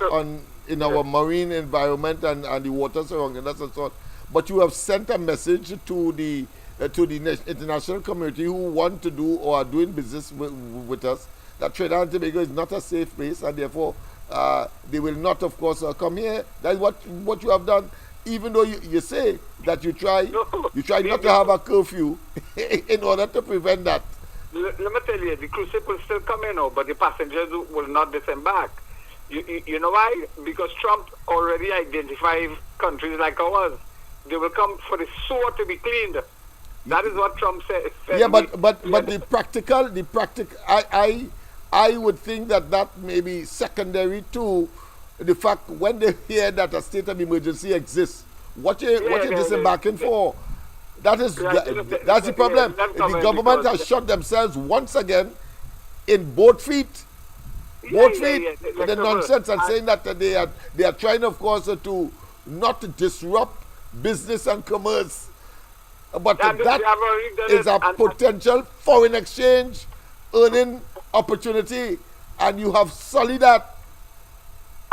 in our marine environment and the water surrounding us and so on. But you have sent a message to the international community who want to do or are doing business with us that Trinidad and Tobago is not a safe place, and therefore they will not, of course, come here. That's what you have done. Even though you say that you try not to have a curfew in order to prevent that. Let me tell you, the cruise ship will still come in, but the passengers will not disembark. You know why? Because Trump already identified countries like ours. They will come for the sewer to be cleaned. That is what Trump said. Yeah, but the practical, I would think that may be secondary to the fact when they hear that a state of emergency exists. What you disembarking for? That's the problem. The government has shot themselves once again in both feet. With the nonsense and saying that they are trying, of course, to not disrupt business and commerce. But that is a potential foreign exchange earning opportunity, and you have sullied that.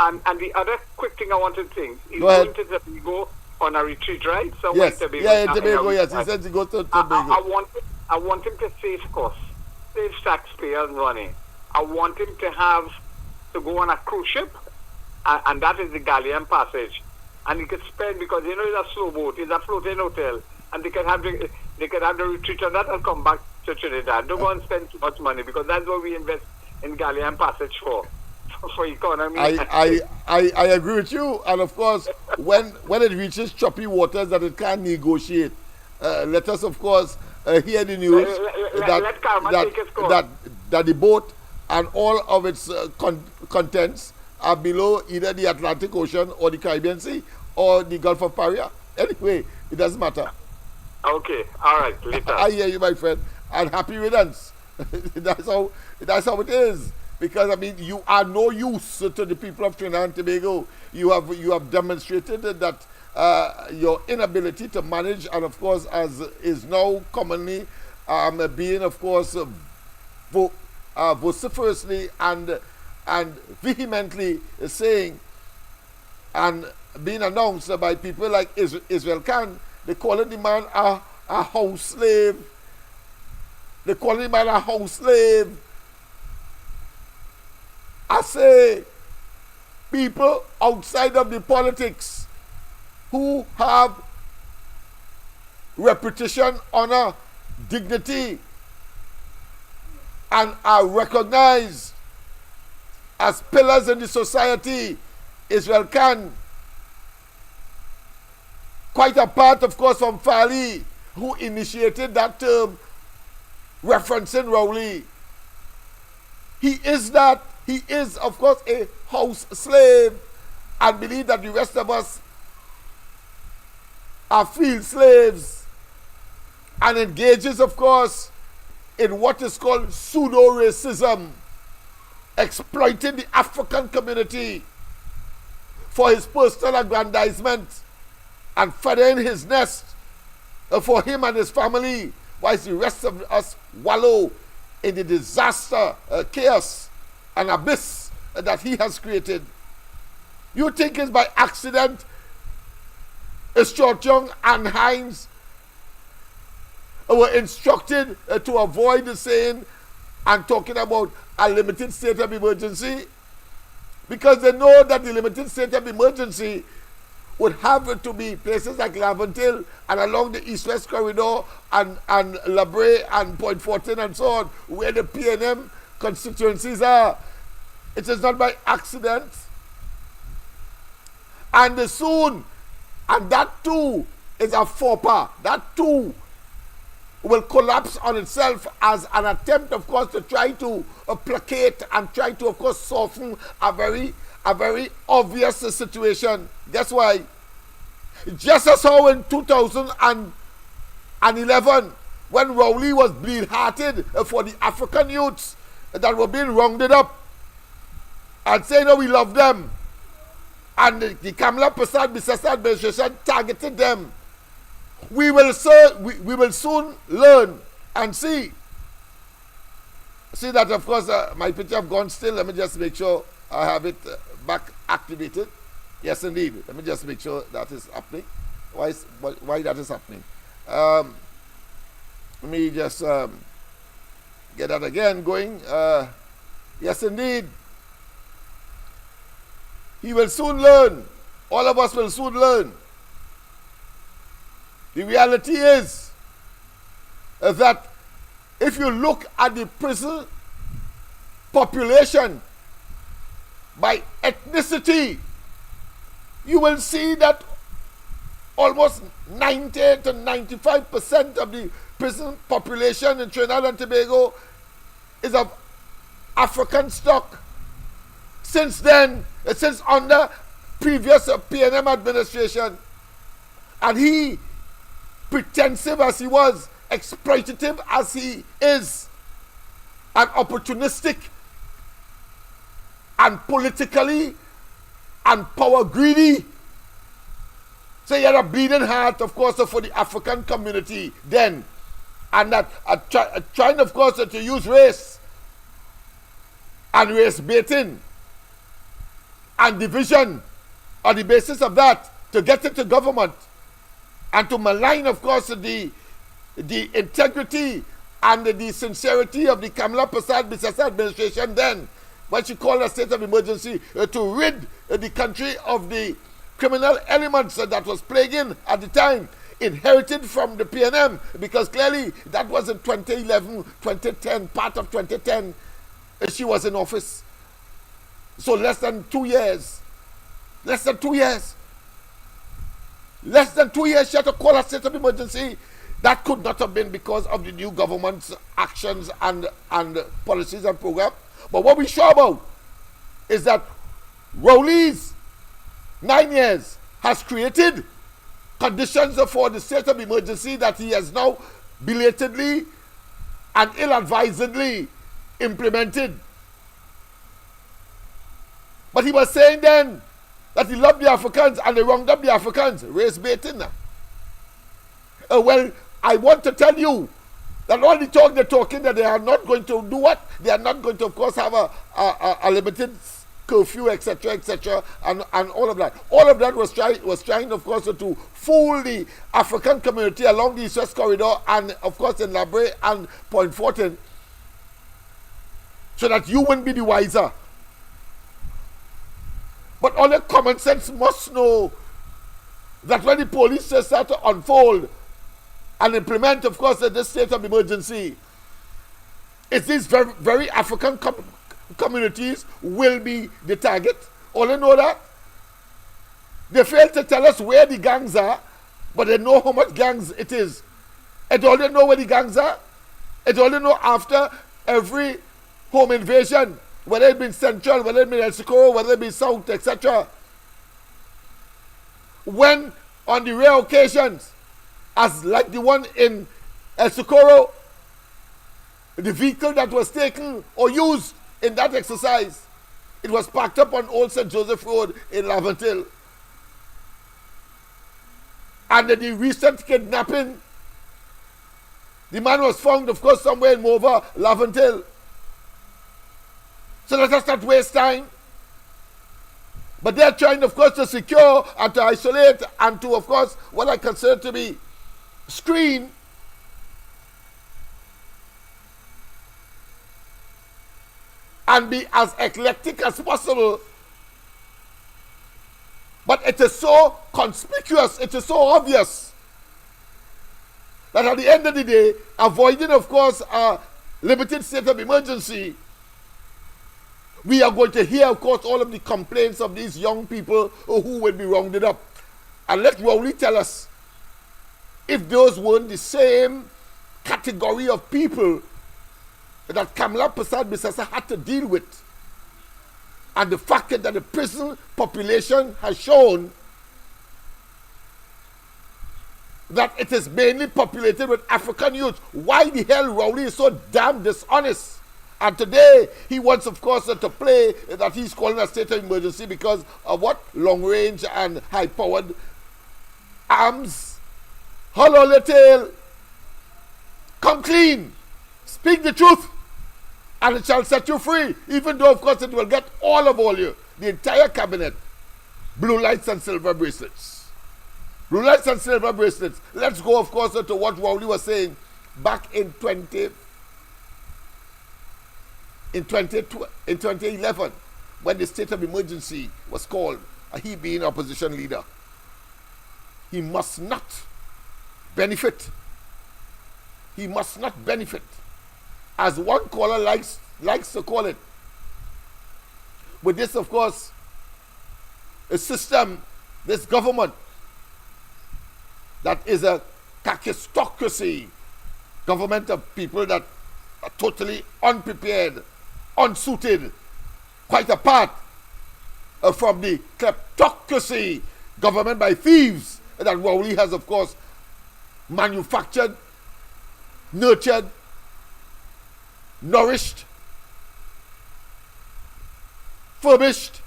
And the other quick thing I wanted to think, he's going to Tobago on a retreat, right? Yes, Tobago, yes. He said he goes to Tobago. I want him to save costs, save taxpayers money. I want him to go on a cruise ship, and that is the Galleon Passage. And he could spend, because it's a slow boat, it's a floating hotel, and they can have the retreat on that and come back to Trinidad. Don't go and spend too much money, because that's what we invest in Galleon Passage for economy. I agree with you, and of course, when it reaches choppy waters that it can't negotiate, let us, of course, hear the news that the boat and all of its contents are below either the Atlantic Ocean or the Caribbean Sea or the Gulf of Paria. Anyway, it doesn't matter. Okay, all right, later. I hear you, my friend, and happy riddance. That's how it is. Because I mean, you are no use to the people of Trinidad and Tobago. You have demonstrated that your inability to manage, and of course, as is now commonly being, of course, vociferously and vehemently saying and being announced by people like Israel Khan. They call the man a house slave. They call the man a house slave. I say, people outside of the politics who have reputation, honor, dignity, and are recognized as pillars in the society, Israel Khan, quite apart, of course, from Fali, who initiated that term, referencing Rowley. He is that. He is, of course, a house slave, and believe that the rest of us are field slaves, and engages, of course, in what is called pseudo-racism. exploiting the African community for his personal aggrandizement and feathering his nest for him and his family, whilst the rest of us wallow in the disaster, chaos, and abyss that he has created. You think it's by accident Sturgeon and Hines were instructed to avoid the saying and talking about a limited state of emergency? Because they know that the limited state of emergency would have to be places like Laventille and along the east-west corridor and La Brea and Point Fortin and so on, where the PNM constituencies are. It is not by accident. And soon, and that too is a faux pas. That too will collapse on itself as an attempt, of course, to try to placate and try to, of course, soften a very obvious situation. Guess why? Just as how in 2011, when Rowley was bleed-hearted for the African youths that were being rounded up and saying, "Oh, we love them," and the Kamala Persad-Bissessar administration targeted them, we will soon learn and see that, of course, my picture have gone still. Let me just make sure I have it back activated. Yes, indeed. Let me just make sure that is happening. Why that is happening? Let me just get that again going. Yes, indeed. He will soon learn. All of us will soon learn. The reality is that if you look at the prison population by ethnicity, you will see that almost 90 to 95% of the prison population in Trinidad and Tobago is of African stock. Since then, since under previous PNM administration, and he, pretensive as he was, exploitative as he is, and opportunistic, and politically and power greedy. So he had a bleeding heart, of course, for the African community then, and that trying, of course, to use race and race baiting and division on the basis of that to get into government and to malign, of course, the integrity and the sincerity of the Kamala Persad-Bissessar administration then, when she called a state of emergency to rid the country of the criminal elements that was plaguing at the time, inherited from the PNM, because clearly that was in 2011, 2010, part of 2010, she was in office. So less than 2 years. Less than 2 years. Less than 2 years she had to call a state of emergency. That could not have been because of the new government's actions and policies and program. But what we're sure about is that Rowley's 9 years has created conditions for the state of emergency that he has now belatedly and ill-advisedly implemented. But he was saying then that he loved the Africans and they wronged up the Africans. Race baiting. Well, I want to tell you that all the talk they're talking that they are not going to do what? They are not going to, of course, have a limited curfew, etc., and all of that. All of that was trying, of course, to fool the African community along the East-West corridor and, of course, in La Brea and Point Fortin, so that you wouldn't be the wiser. But all the common sense must know that when the police start to unfold and implement, of course, this state of emergency, it's these very, very African communities will be the target. All they know that. They fail to tell us where the gangs are, but they know how much gangs it is. And all they know where the gangs are. And all they know after every home invasion, whether it be Central, whether it be El Socorro, whether it be South, etc. When on the rare occasions, as like the one in El Socorro, the vehicle that was taken or used in that exercise. It was packed up on Old St. Joseph Road in Laventille. And the recent kidnapping, the man was found, of course, somewhere in Mova, Laventille. So let us not waste time. But they're trying, of course, to secure and to isolate and to, of course, what I consider to be screen and be as eclectic as possible. But it is so conspicuous, it is so obvious that at the end of the day, avoiding, of course, a limited state of emergency, we are going to hear, of course, all of the complaints of these young people who will be rounded up. And let Rowley tell us if those weren't the same category of people that Kamala Persad-Bissessar had to deal with. And the fact that the prison population has shown that it is mainly populated with African youth. Why the hell Rowley is so damn dishonest? And today, he wants, of course, to play that he's calling a state of emergency because of what? Long range and high-powered arms. Hollow the tail. Come clean. Speak the truth. And it shall set you free. Even though, of course, it will get all you, the entire cabinet, blue lights and silver bracelets. Blue lights and silver bracelets. Let's go, of course, to what Rowley was saying back in 2011, when the state of emergency was called, he being opposition leader. He must not benefit. He must not benefit, as one caller likes to call it, with this, of course, a system, this government, that is a kakistocracy, government of people that are totally unprepared, unsuited, quite apart from the kleptocracy, government by thieves, that Rowley has, of course, manufactured, nurtured, nourished, furbished,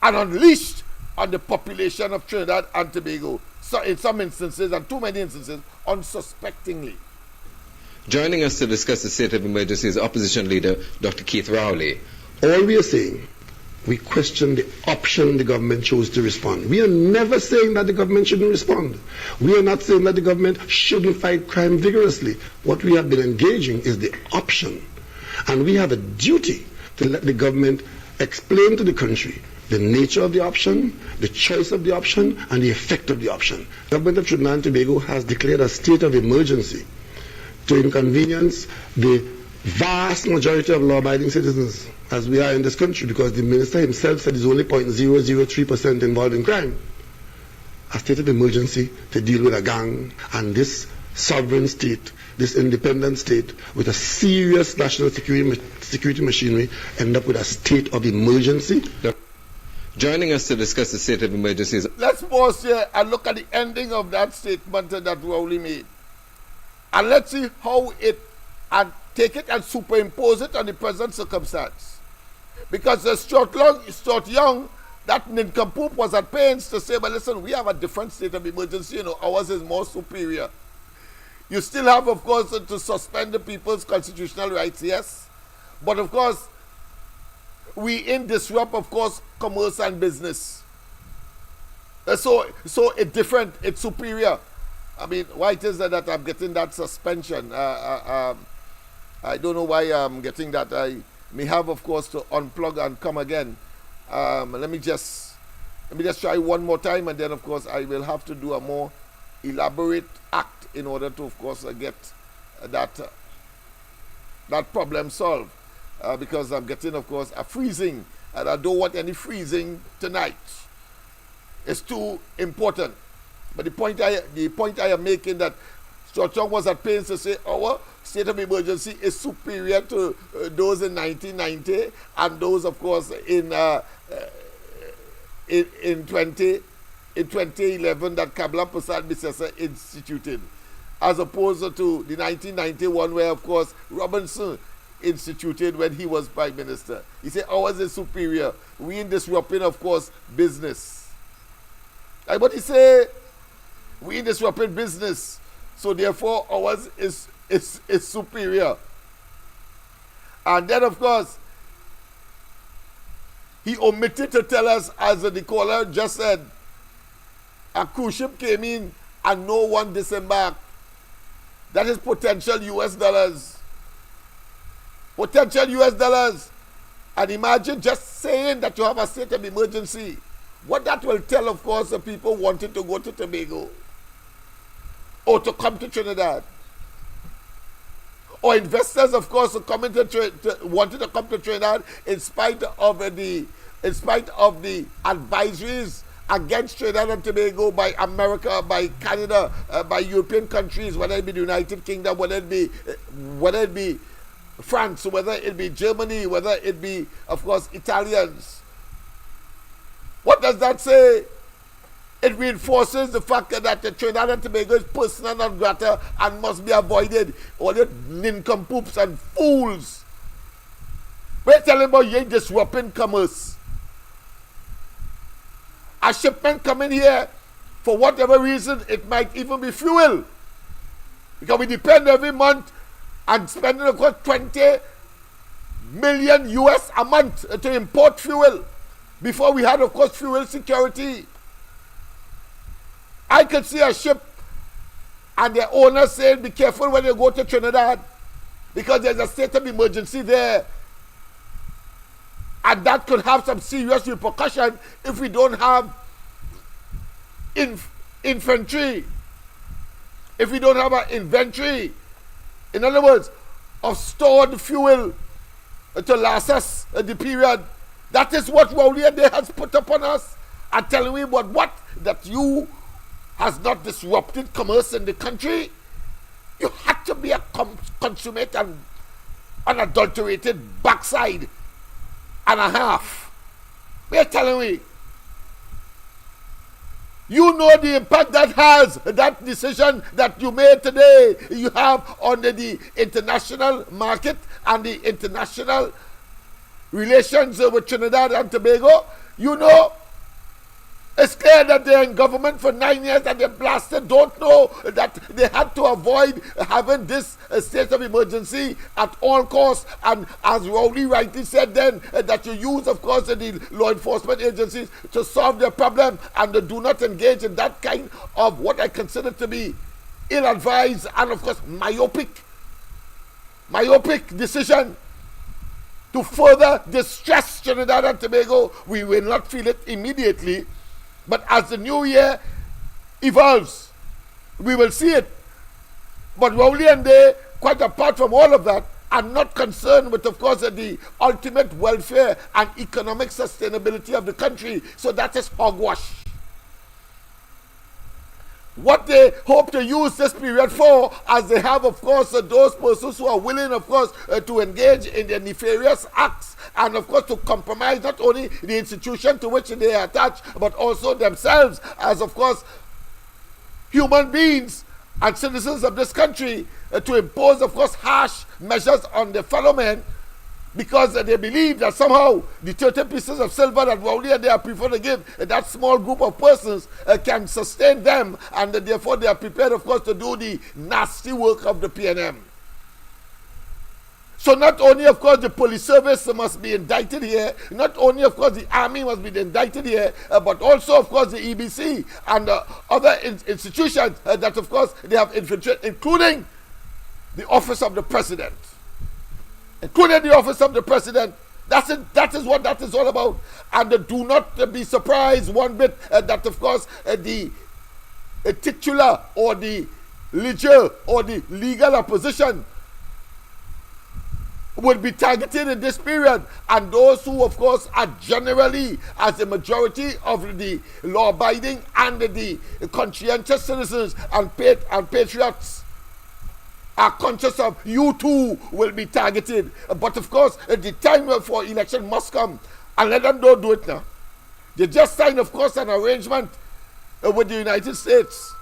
and unleashed on the population of Trinidad and Tobago. So in some instances, and too many instances, unsuspectingly. Joining us to discuss the state of emergency is opposition leader Dr. Keith Rowley. All we are saying, we question the option the government chose to respond. We are never saying that the government shouldn't respond. We are not saying that the government shouldn't fight crime vigorously. What we have been engaging is the option. And we have a duty to let the government explain to the country the nature of the option, the choice of the option, and the effect of the option. The government of Trinidad and Tobago has declared a state of emergency to inconvenience the vast majority of law-abiding citizens, as we are in this country, because the minister himself said it's only 0.003% involved in crime. A state of emergency to deal with a gang, and this sovereign state, this independent state, with a serious national security machinery, end up with a state of emergency. Joining us to discuss the state of emergency is... Let's pause here and look at the ending of that statement that Rowley made. And let's see how it, and take it and superimpose it on the present circumstance. Because Stuart Young, that nincompoop, was at pains to say, but listen, we have a different state of emergency, ours is more superior. You still have, of course, to suspend the people's constitutional rights, yes. But, of course, we disrupt, of course, commerce and business. So it's different, it's superior. I mean, why it is that I'm getting that suspension? I don't know why I'm getting that. I may have, of course, to unplug and come again. Let me just try one more time, and then, of course, I will have to do a more elaborate act in order to, of course, get that problem solved. Because I'm getting, of course, a freezing, and I don't want any freezing tonight. It's too important. But the point I am making, that Stuart Young was at pains to say our state of emergency is superior to those in 1990 and those, of course, in 2011 that Kamala Persad-Bissessar instituted, as opposed to the 1991 where, of course, Robinson instituted when he was Prime Minister. He said ours is superior. We in disrupting, of course, business. Like what he say, we in disrupting business. So therefore ours is superior. And then of course, he omitted to tell us, as the caller just said, a cruise ship came in and no one disembarked. That is potential US dollars. Potential US dollars. And imagine just saying that you have a state of emergency. What that will tell, of course, the people wanting to go to Tobago or to come to Trinidad. Or investors, of course, wanting to come to Trinidad in spite of the advisories against Trinidad and Tobago by America, by Canada, by European countries, whether it be the United Kingdom, whether it be France, whether it be Germany, whether it be, of course, Italians. What does that say? It reinforces the fact that the Trinidad and Tobago is persona non grata and must be avoided. All the nincompoops and fools. We're telling about you disrupting commerce. A shipment coming here, for whatever reason, it might even be fuel. Because we depend every month on spending, of course, 20 million US a month to import fuel. Before we had, of course, fuel security. I could see a ship and the owner saying, be careful when you go to Trinidad because there's a state of emergency there. And that could have some serious repercussion if we don't have infantry, if we don't have an inventory, in other words, of stored fuel to last us the period. That is what Rowley Day has put upon us and telling me about what? That you has not disrupted commerce in the country. You had to be a consummate and unadulterated backside and a half. They're telling me. You know the impact that has, that decision that you made today, you have on the international market and the international relations with Trinidad and Tobago. You know, it's clear that they're in government for 9 years and they blasted don't know that they had to avoid having this state of emergency at all costs. And as Rowley rightly said then, that you use, of course, the law enforcement agencies to solve their problem and they do not engage in that kind of what I consider to be ill-advised and, of course, myopic decision to further distress Trinidad and Tobago. We will not feel it immediately. But as the new year evolves, we will see it. But Rowley and they, quite apart from all of that, are not concerned with, of course, the ultimate welfare and economic sustainability of the country. So that is hogwash. What they hope to use this period for, as they have, of course, those persons who are willing, of course, to engage in their nefarious acts and, of course, to compromise not only the institution to which they are attached, but also themselves as, of course, human beings and citizens of this country, to impose, of course, harsh measures on their fellow men because they believe that somehow the 30 pieces of silver that Rowley and they are preferred to give that small group of persons can sustain them, and therefore they are prepared, of course, to do the nasty work of the PNM. So not only, of course, the police service must be indicted here, not only, of course, the army must be indicted here, but also, of course, the EBC and other institutions that, of course, they have infiltrated, including the office of the president. Including the office of the president. That's it. That is what that is all about. And do not be surprised one bit that, of course, the titular or the legal or the legal opposition will be targeted in this period. And those who, of course, are generally, as the majority of the law-abiding and the conscientious citizens and patriots are conscious of, you too will be targeted. But of course, the time for election must come, and let them don't do it now. They just signed, of course, an arrangement with the United States.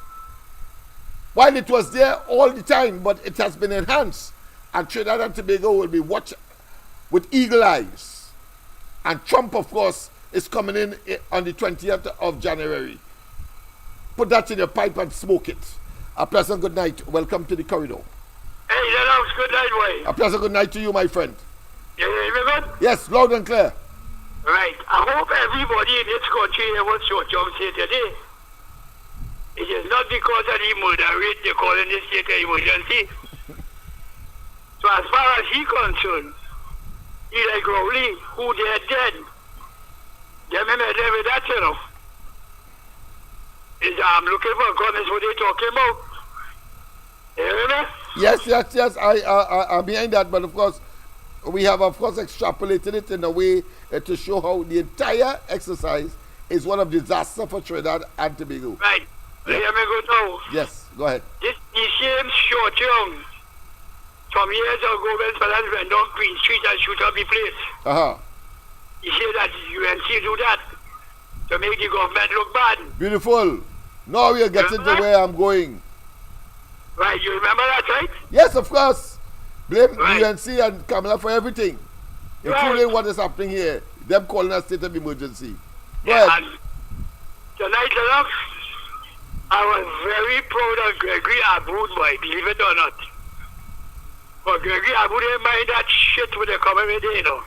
While it was there all the time, but it has been enhanced. And Trinidad and Tobago will be watched with eagle eyes. And Trump, of course, is coming in on the 20th of January. Put that in your pipe and smoke it. A pleasant good night. Welcome to the corridor. Hey, Lennox, good night, boy. A pleasant good night to you, my friend. You hear me, good? Yes, loud and clear. Right. I hope everybody in this country hear what Short John said today. It is not because of the murder rate they call in this state of emergency. So as far as he concerned, he like Rowley, who they are dead. Them him dead with that, you know. Is I'm looking for gun is what they talking about. You hear me? Yes. I'm behind that, but of course, we have of course extrapolated it in a way to show how the entire exercise is one of disaster for Trinidad and Tobago. Right. Yeah. Let me go now. Yes, go ahead. This the same Short Young from years ago when fellas went down Queen Street and shoot up the place. He said that UNC do that to make the government look bad. Beautiful. Now we are getting to where I'm going. Right, you remember that, right? Yes, of course. Blame UNC and Kamala for everything, including what is happening here. Them calling a state of emergency. Go ahead. Tonight, Lennox, I was very proud of Gregory Aboud, boy, believe it or not. But Gregory Aboud didn't mind that shit with the community, you know.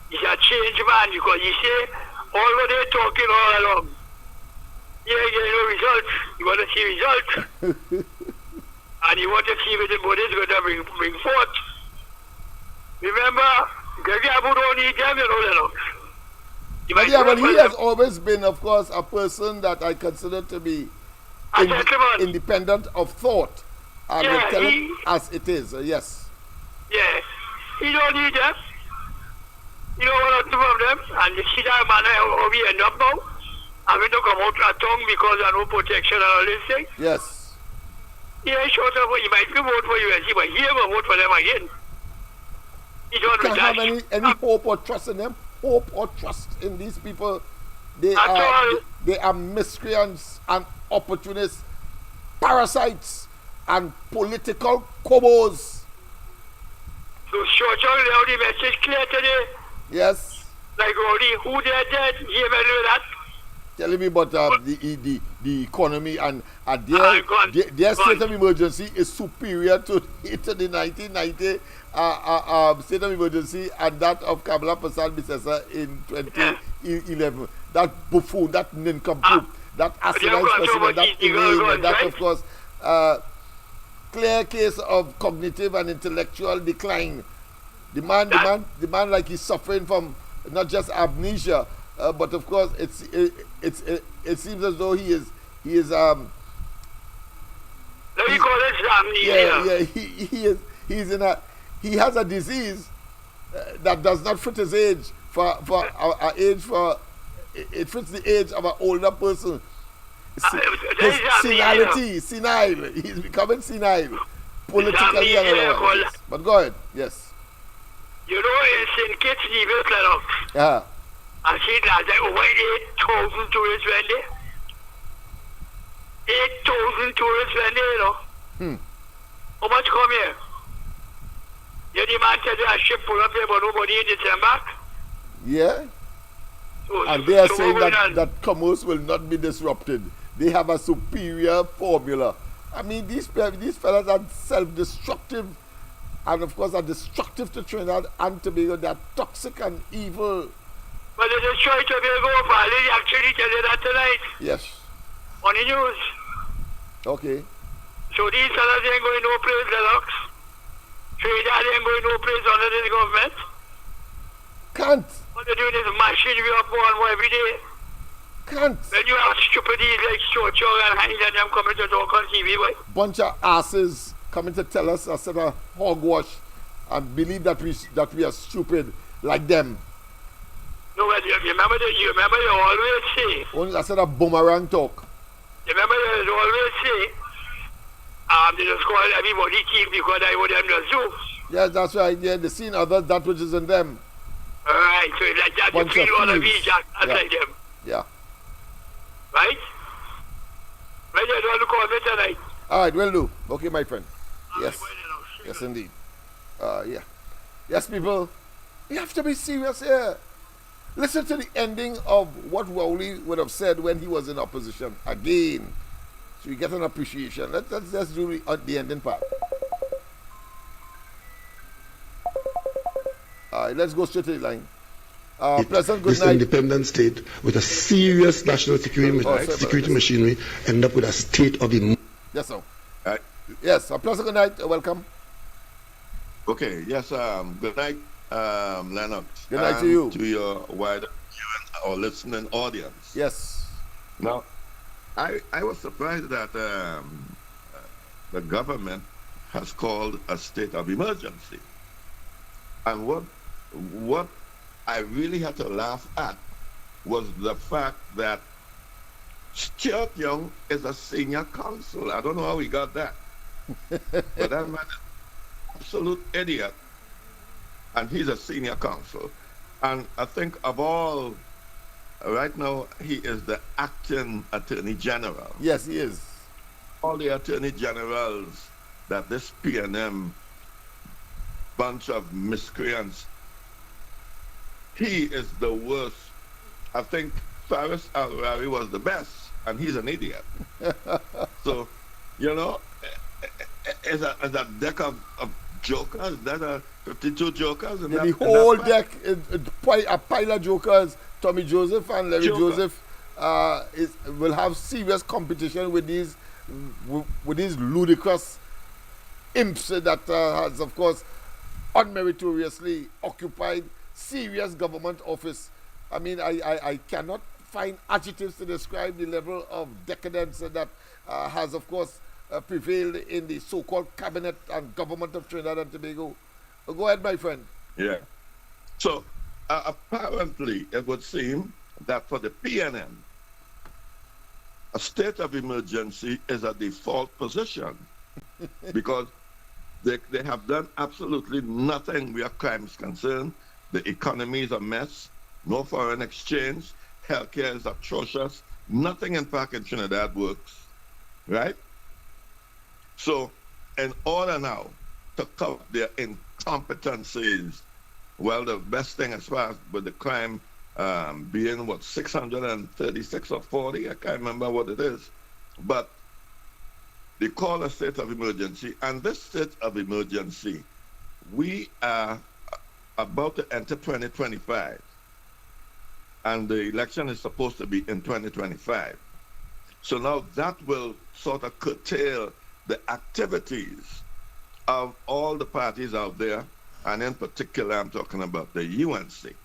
He's a change man because he say all what they're talking all along. Yeah, no results. You want to see results. And you want to see what the body is going to bring forth. Remember, Gregory Aboud don't need them, you know. But he has always been, of course, a person that I consider to be independent of thought. And will tell it as it is, yes. Yeah, he don't need them. You know what I do from them? And you see that man how we end up now? Having to come out a tongue because of no protection and all this thing? Yes. He ain't short of what you might be vote for UNC, but he will vote for them again. He don't can't have any hope or trust in them. Hope or trust in these people. They are miscreants and opportunists, parasites and political kobos. So Short Young left the message clear today. Yes. Like Rowdy, who they are dead, he ever knew that. Telling me about the economy and their state of emergency is superior to the 1990 state of emergency and that of Kamala Prasad Bissessa in 2011. That buffoon, that nincompoop, that asinine specimen, that inane, that of course clear case of cognitive and intellectual decline. The man like he's suffering from not just amnesia, but of course it seems as though he is let me call it amnesia. He has a disease that does not fit his age it fits the age of an older person. Senile. He's becoming senile politically and otherwise. But go ahead. Yes. You know, in St. Kitts, Lennox. Yeah. I see that there over 8,000 tourists went there. 8,000 tourists went there, you know. How much come here? You demand that a ship pull up here, but nobody in December? Yeah. And they are saying that commerce will not be disrupted. They have a superior formula. I mean, these fellas are self-destructive and, of course, are destructive to Trinidad and Tobago. They are toxic and evil. But they destroy Tobago, they actually tell you that tonight. Yes. On the news. Okay. So these fellas ain't going no place, Lennox. Trinidad ain't going no place under this government. Can't. What they're doing is mashing you up more and more every day. Can't. When you have stupidities like Short Young and Hines and them coming to talk on TV, boy. Bunch of asses coming to tell us a set of hogwash and believe that we are stupid like them. No, but you remember you always say. Only a set of boomerang talk. You remember you always say, they just call everybody thief because I want them to do. Yes, that's right. Yeah, they seen others that which is in them. Alright, so it's like that. Bunch you feel all of thieves. these like them. Yeah. Right? Right, you don't call me tonight. All right, will do. Okay, my friend. Yes. Yes, indeed. Yeah. Yes, people, we have to be serious here. Listen to the ending of what Rowley would have said when he was in opposition. Again, so you get an appreciation. Let's just do the ending part. All right, let's go straight to the line. Pleasant good this night. independent state with a serious national security machinery end up with a state of emergency. Yes, sir. Yes, a pleasant good night. Welcome. Okay, yes, good night, Lennox. Good night to you. To your wider or listening audience. Yes. Now, I was surprised that the government has called a state of emergency. And what I really had to laugh at was the fact that Stuart Young is a senior counsel. I don't know how he got that. But that man is an absolute idiot. And he's a senior counsel. And I think of all, right now, he is the acting attorney general. Yes, he is. All the attorney generals that this PNM bunch of miscreants, he is the worst. I think Faris Al-Rari was the best, and he's an idiot. So, you know, is a deck of jokers, that are 52 jokers. And the whole deck, a pile of jokers. Tommy Joseph and Larry Joseph will have serious competition with these ludicrous imps that has, of course, unmeritoriously occupied serious government office. I mean, I cannot find adjectives to describe the level of decadence that has, of course, prevailed in the so-called cabinet and government of Trinidad and Tobago. Go ahead, my friend. Yeah. So, apparently, it would seem that for the PNM, a state of emergency is a default position because they have done absolutely nothing where crime is concerned. The economy is a mess. No foreign exchange. Healthcare is atrocious. Nothing, in fact, in Trinidad works. Right? So, in order now to cover their incompetencies, well, the best thing as far as with the crime being, 636 or 40, I can't remember what it is, but they call a state of emergency, and this state of emergency, we are about to enter 2025, and the election is supposed to be in 2025. So now that will sort of curtail the activities of all the parties out there, and in particular, I'm talking about the UNC.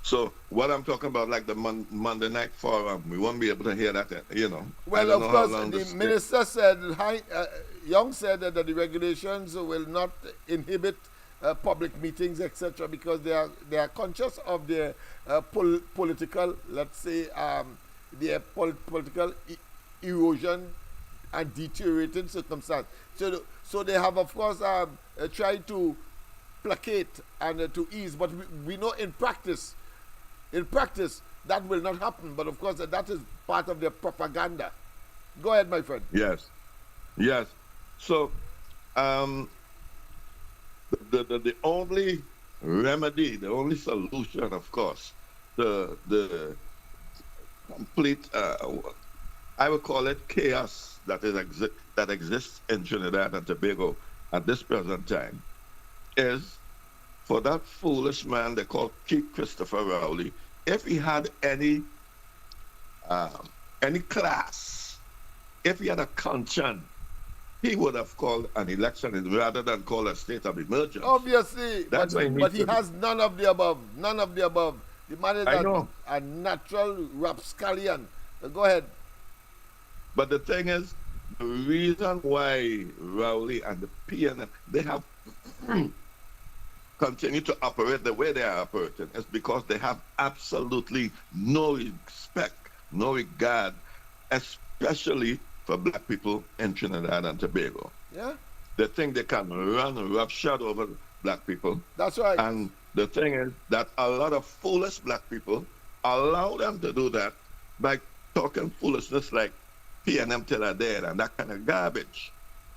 So what I'm talking about, like the Monday Night Forum, we won't be able to hear that, you know. Well, of course, the minister said, Young said that the regulations will not inhibit public meetings, etc., because they are conscious of their political, let's say, their political erosion and deteriorating circumstance. So they have, of course, tried to placate and to ease, but we know in practice that will not happen. But of course, that is part of their propaganda. Go ahead, my friend. Yes. So, the only remedy, the only solution, of course, the complete, I would call it chaos that exists in Trinidad and Tobago at this present time, is for that foolish man they call Keith Christopher Rowley, if he had any class, if he had a conscience, he would have called an election rather than call a state of emergency. Obviously, but he has none of the above. None of the above. The man is a natural rapscallion. Go ahead. But the thing is, the reason why Rowley and the PNM, they have continued to operate the way they are operating is because they have absolutely no respect, no regard, especially for black people in Trinidad and Tobago. Yeah. They think they can run roughshod over black people. That's right. And the thing is that a lot of foolish black people allow them to do that by talking foolishness like PNM till I dead and that kind of garbage.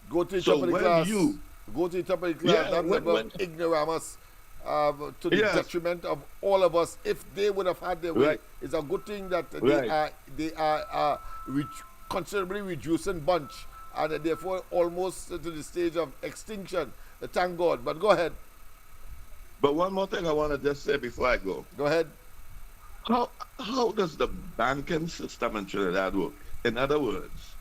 Go to so when class. you Go to the top of the class, that level of ignoramus to the detriment of all of us. If they would have had their way, it's a good thing that they are considerably reducing bunch and therefore almost to the stage of extinction. Thank God. But go ahead. But one more thing I want to just say before I go. Go ahead. How does the banking system in Trinidad work? In other words,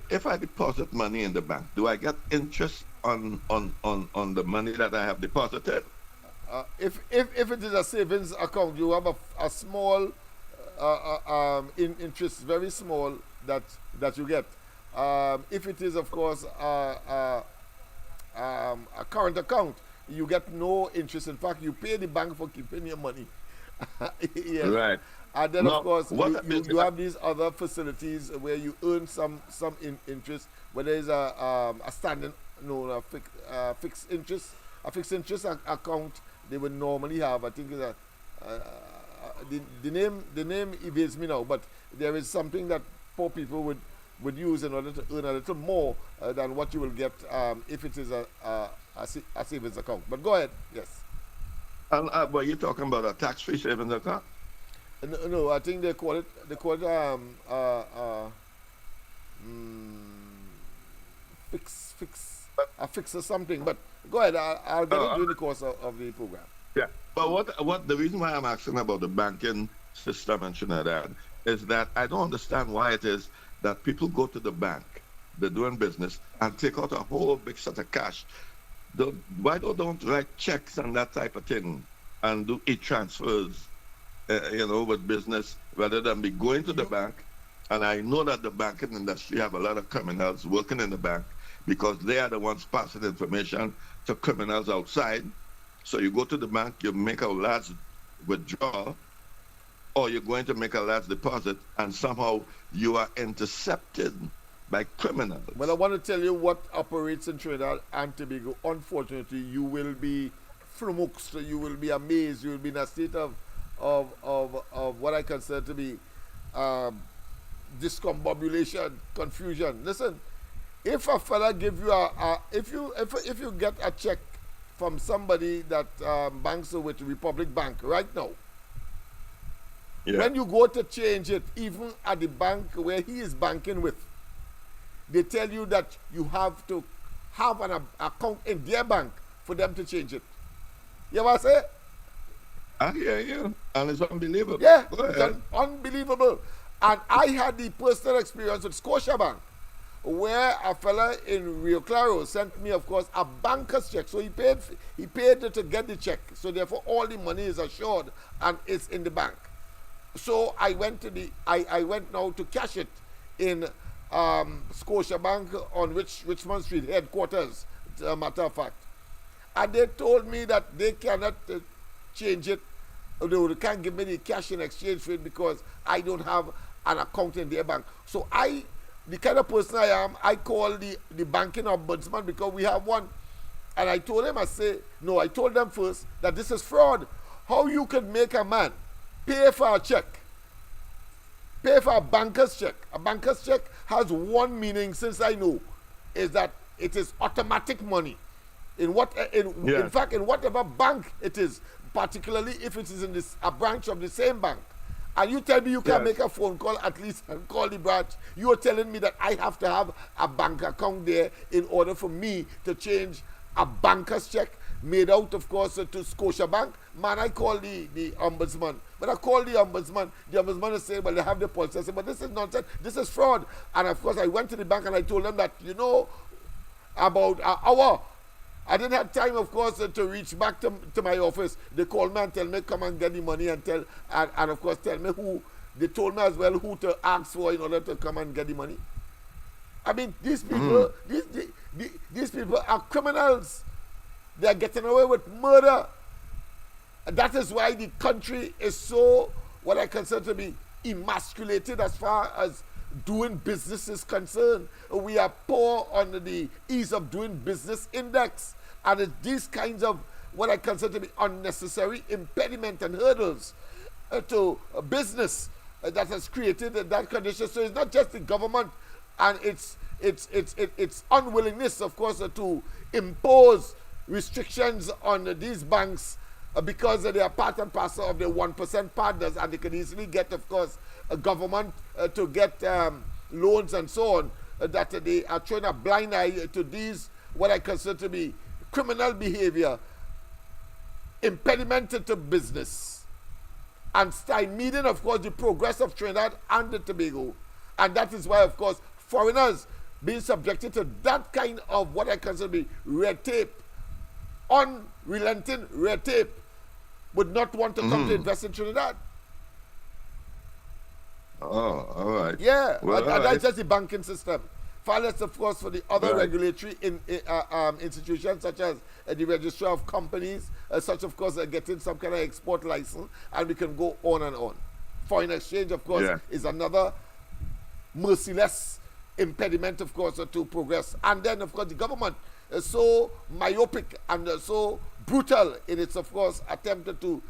if I deposit money in the bank, do I get interest on the money that I have deposited? If it is a savings account, you have a small interest, very small that you get. If it is, of course, a current account, you get no interest. In fact, you pay the bank for keeping your money. Yes. Right. And then, of course, you have these other facilities where you earn some interest, where there is a standing, fixed interest account they would normally have. I think the name evades me now, but there is something that poor people would use in order to earn a little more than what you will get if it is a savings account. But go ahead, yes. And but you're talking about a tax-free savings account? No, I think they call it fix or something. But go ahead, I'll get it during the course of the program. Yeah, but what the reason why I'm asking about the banking system in Trinidad is that I don't understand why it is that people go to the bank, they're doing business, and take out a whole big set of cash. Why don't write checks and that type of thing and do e-transfers, with business rather than be going to the bank? And I know that the banking industry have a lot of criminals working in the bank because they are the ones passing information to criminals outside. So you go to the bank, you make a large withdrawal, or you're going to make a large deposit, and somehow you are intercepted by criminals. Well, I want to tell you what operates in Trinidad and Tobago. Unfortunately, you will be flummoxed, you will be amazed, you will be in a state of what I consider to be discombobulation, confusion. Listen, if a fella give you if you get a check from somebody that banks with Republic Bank right now, when you go to change it, even at the bank where he is banking with, they tell you that you have to have an account in their bank for them to change it. You ever say? I hear you. And it's unbelievable. Yeah, it's unbelievable. And I had the personal experience with Scotiabank, where a fella in Rio Claro sent me, of course, a banker's check. So he paid to get the check. So therefore, all the money is assured and it's in the bank. So I went now to cash it in Scotiabank on Richmond Street headquarters, as a matter of fact. And they told me that they cannot change it. They can't give me the cash in exchange for it because I don't have an account in their bank. So the kind of person I am, I call the banking ombudsman because we have one. And I told him, I told them first that this is fraud. How you can make a man pay for a check, pay for a banker's check. A banker's check has one meaning, since I know, is that it is automatic money. In fact, in whatever bank it is, particularly if it is in a branch of the same bank. And you tell me you can make a phone call at least and call the branch. You are telling me that I have to have a bank account there in order for me to change a banker's check made out, of course, to Scotiabank. Man, I call the ombudsman. When I call the ombudsman is saying, well, they have the policy. I say, but this is nonsense. This is fraud. And, of course, I went to the bank and I told them that, about an hour, I didn't have time, of course, to reach back to my office. They called me and tell me, come and get the money and of course, tell me who. They told me as well who to ask for in order to come and get the money. I mean, these people, these people are criminals. They are getting away with murder. And that is why the country is so, what I consider to be, emasculated as far as doing business is concerned. We are poor on the ease of doing business index, and it's these kinds of what I consider to be unnecessary impediment and hurdles to business that has created that condition. So it's not just the government and its its unwillingness, of course, to impose restrictions on these banks because they are part and parcel of the 1% partners, and they can easily get, of course, a government to get loans and so on, that they are throwing a blind eye to these, what I consider to be criminal behavior, impediment to business, and stymieing, of course, the progress of Trinidad and Tobago. And that is why, of course, foreigners being subjected to that kind of what I consider to be red tape, unrelenting red tape, would not want to come to invest in Trinidad. Oh, all right. Yeah, well, and that's just the banking system. Far less, of course, for the other regulatory institutions, such as the registrar of companies, such, of course, getting some kind of export license, and we can go on and on. Foreign exchange, of course, is another merciless impediment, of course, to progress. And then, of course, the government is so myopic and so brutal in its, of course, attempt to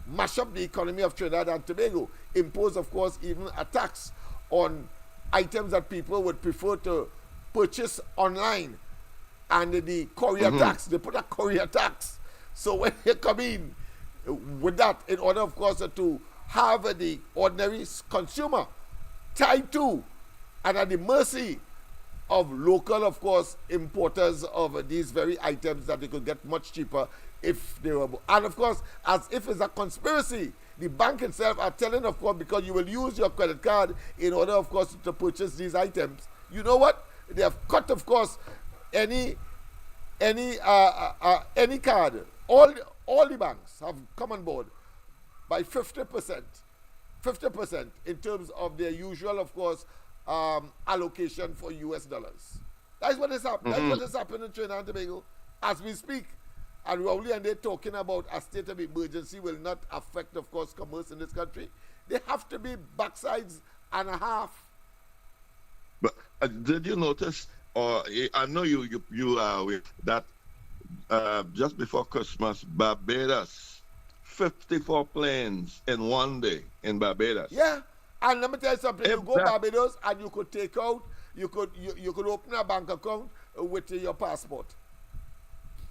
mash up the economy of Trinidad and Tobago, impose, of course, even a tax on items that people would prefer to purchase online, and the courier tax, they put a courier tax. So when you come in with that, in order, of course, to have the ordinary consumer tied to and at the mercy of local, of course, importers of these very items that they could get much cheaper if they were. And of course, as if it's a conspiracy, the bank itself are telling, of course, because you will use your credit card in order, of course, to purchase these items. You know what? They have cut, of course, any card. All the banks have come on board by 50%. 50% in terms of their usual, of course, allocation for US dollars. That's what is happening. That's what is happening in Trinidad and Tobago as we speak. And Rowley and they're talking about a state of emergency will not affect, of course, commerce in this country. They have to be backsides and a half. But did you notice, or I know you with that just before Christmas, Barbados, 54 planes in one day in Barbados. Yeah, and let me tell you something. You go to Barbados and you could take out, you could open a bank account with your passport.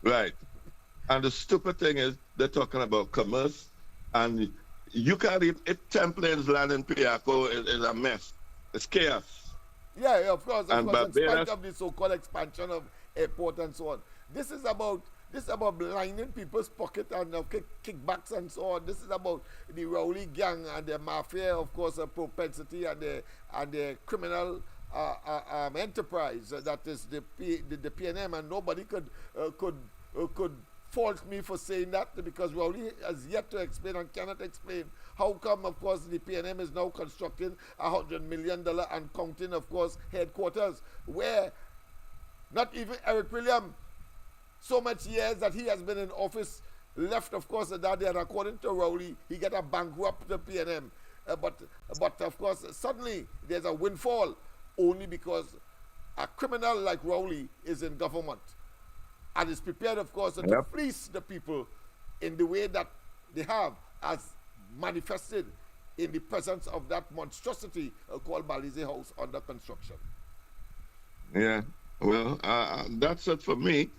Right. And the stupid thing is, they're talking about commerce, and you can't even, if 10 planes land in Piaco, is a mess. It's chaos. Yeah, of course, in spite of the so-called expansion of airport and so on. This is about lining people's pocket and kickbacks and so on. This is about the Rowley gang and the mafia, of course, propensity and the criminal enterprise that is the PNM, and nobody could fault me for saying that, because Rowley has yet to explain and cannot explain how come, of course, the PNM is now constructing $100 million and counting, of course, headquarters, where not even Eric William, so much years that he has been in office, left, of course, that day, and according to Rowley, he got a bankrupt the PNM. But of course, suddenly there's a windfall only because a criminal like Rowley is in government and is prepared, of course, to fleece the people in the way that they have, as manifested in the presence of that monstrosity called Balize House under construction. Yeah, well, that's it for me.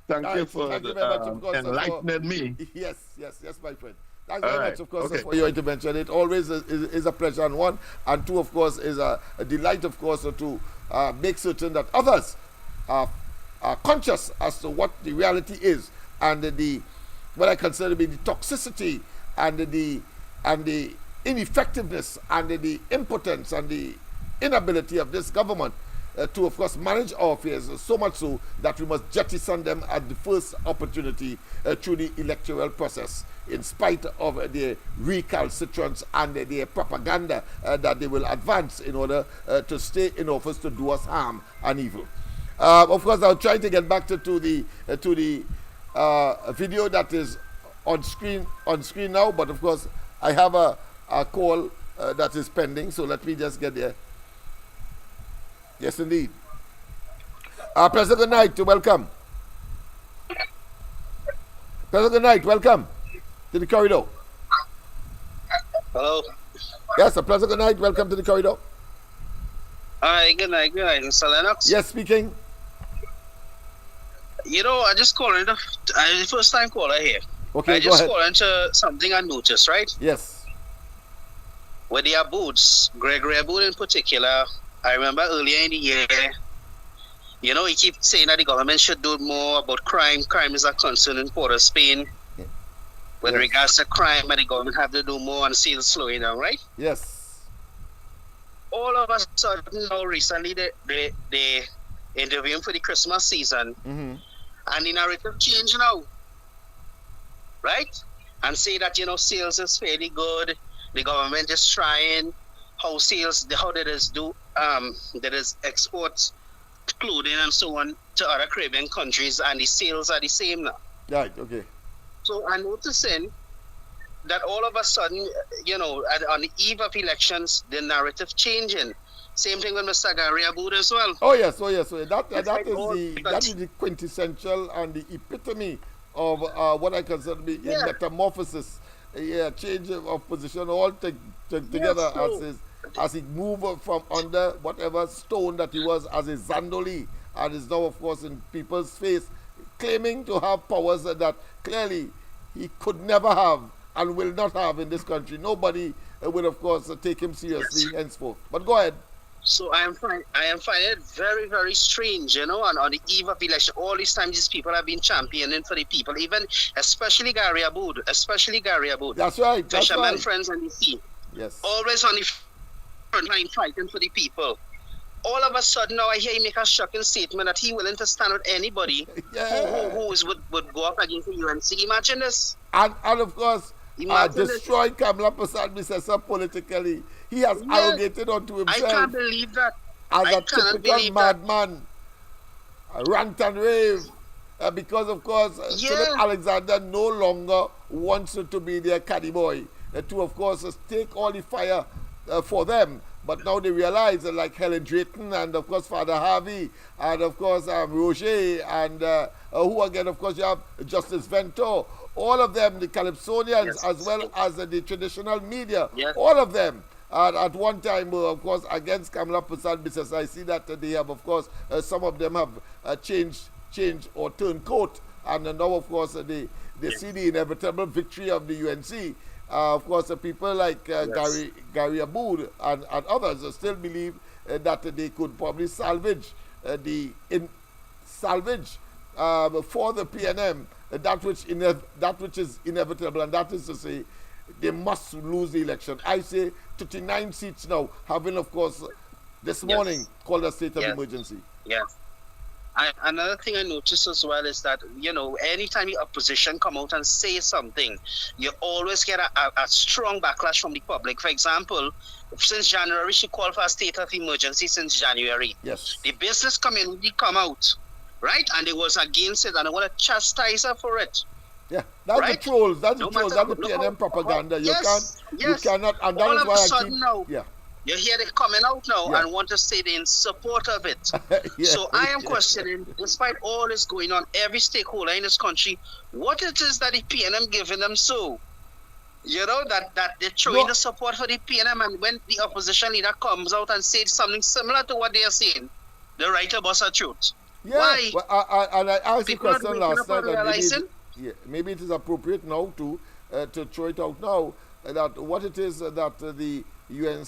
Thank you for enlightening me. Yes, my friend. Thanks very much, of course, for your intervention. It always is a pleasure, and one, and two, of course, is a delight, of course, to make certain that others are conscious as to what the reality is, and what I consider to be the toxicity and the ineffectiveness and the impotence and the inability of this government to, of course, manage our affairs, so much so that we must jettison them at the first opportunity through the electoral process, in spite of their recalcitrance and their propaganda that they will advance in order to stay in office to do us harm and evil. Of course, I'll try to get back to the video that is on screen now, but of course, I have a call that is pending, so let me just get there. Yes, indeed. President, good night. Welcome. President, good night. Welcome to the corridor. Hello. Yes, a pleasant good night. Welcome to the corridor. Good night, Mr. Lennox. Yes, speaking. I just calling the first time caller here. Okay, I go just ahead. calling to something I noticed, right? Yes. With the Aboods, Gregory Abood in particular, I remember earlier in the year, he keeps saying that the government should do more about crime. Crime is a concern in Port of Spain. Yeah. With Yes. regards to crime, and the government have to do more and sales slowing down, right? Yes. All of a sudden now recently they interview him for the Christmas season, Mm-hmm. and the narrative change now, right? And say that sales is fairly good, the government is trying, how they is export clothing and so on to other Caribbean countries, and the sales are the same now. Right, okay. So I'm noticing that all of a sudden, on the eve of elections, the narrative changing. Same thing with Mr. Gary Abood as well. Oh yes. That is the quintessential and the epitome of what I consider to be a metamorphosis, change of position, all together as he moved from under whatever stone that he was as a Zandoli, and is now of course in people's face, claiming to have powers that clearly he could never have and will not have in this country. Nobody will of course take him seriously henceforth. But go ahead. So I am finding it very, very strange, and on the eve of election, all this time these people have been championing for the people, even especially Gary Abood. That's right. Fisherman friends and the sea. Yes. Always on the front line fighting for the people. All of a sudden now I hear him make a shocking statement that he willing to stand with anybody who would go up against the UNC. Imagine this. And of course, destroyed Kamala Persad politically. He has arrogated onto himself. I can't believe that. As a typical madman. Rant and rave. Because of course, Philip Alexander no longer wants to be their caddy boy. To of course take all the fire for them. But now they realize like Helen Drayton and of course Father Harvey and of course Roger and who again of course you have Justice Vento. All of them, the Calypsonians as well as the traditional media. All of them. At one time, of course, against Kamala Persad, because I see that they have, of course, some of them have changed or turned coat, and now, of course, they see the inevitable victory of the UNC. Of course, people like Gary Abood and others still believe that they could probably salvage for the PNM that which is inevitable, and that is to say, they must lose the election. I say 39 seats now, having, of course, this morning called a state of emergency. Yes. Another thing I noticed as well is that, anytime the opposition come out and say something, you always get a strong backlash from the public. For example, since January, she called for a state of emergency since January. Yes. The business community come out, right? And they was against it, and they want to chastise her for it. Yeah, that's the trolls. That's the PNM propaganda. You cannot, and that is why I keep. You hear they coming out now and want to say they're in support of it. So I am questioning, despite all this going on, every stakeholder in this country, what it is that the PNM giving them so. That they're showing the support for the PNM, and when the opposition leader comes out and says something similar to what they are saying, they write a bus of truth. Yeah. Why? Well, and I asked the question last night, and maybe it is appropriate now to throw it out now, that what it is that the UNC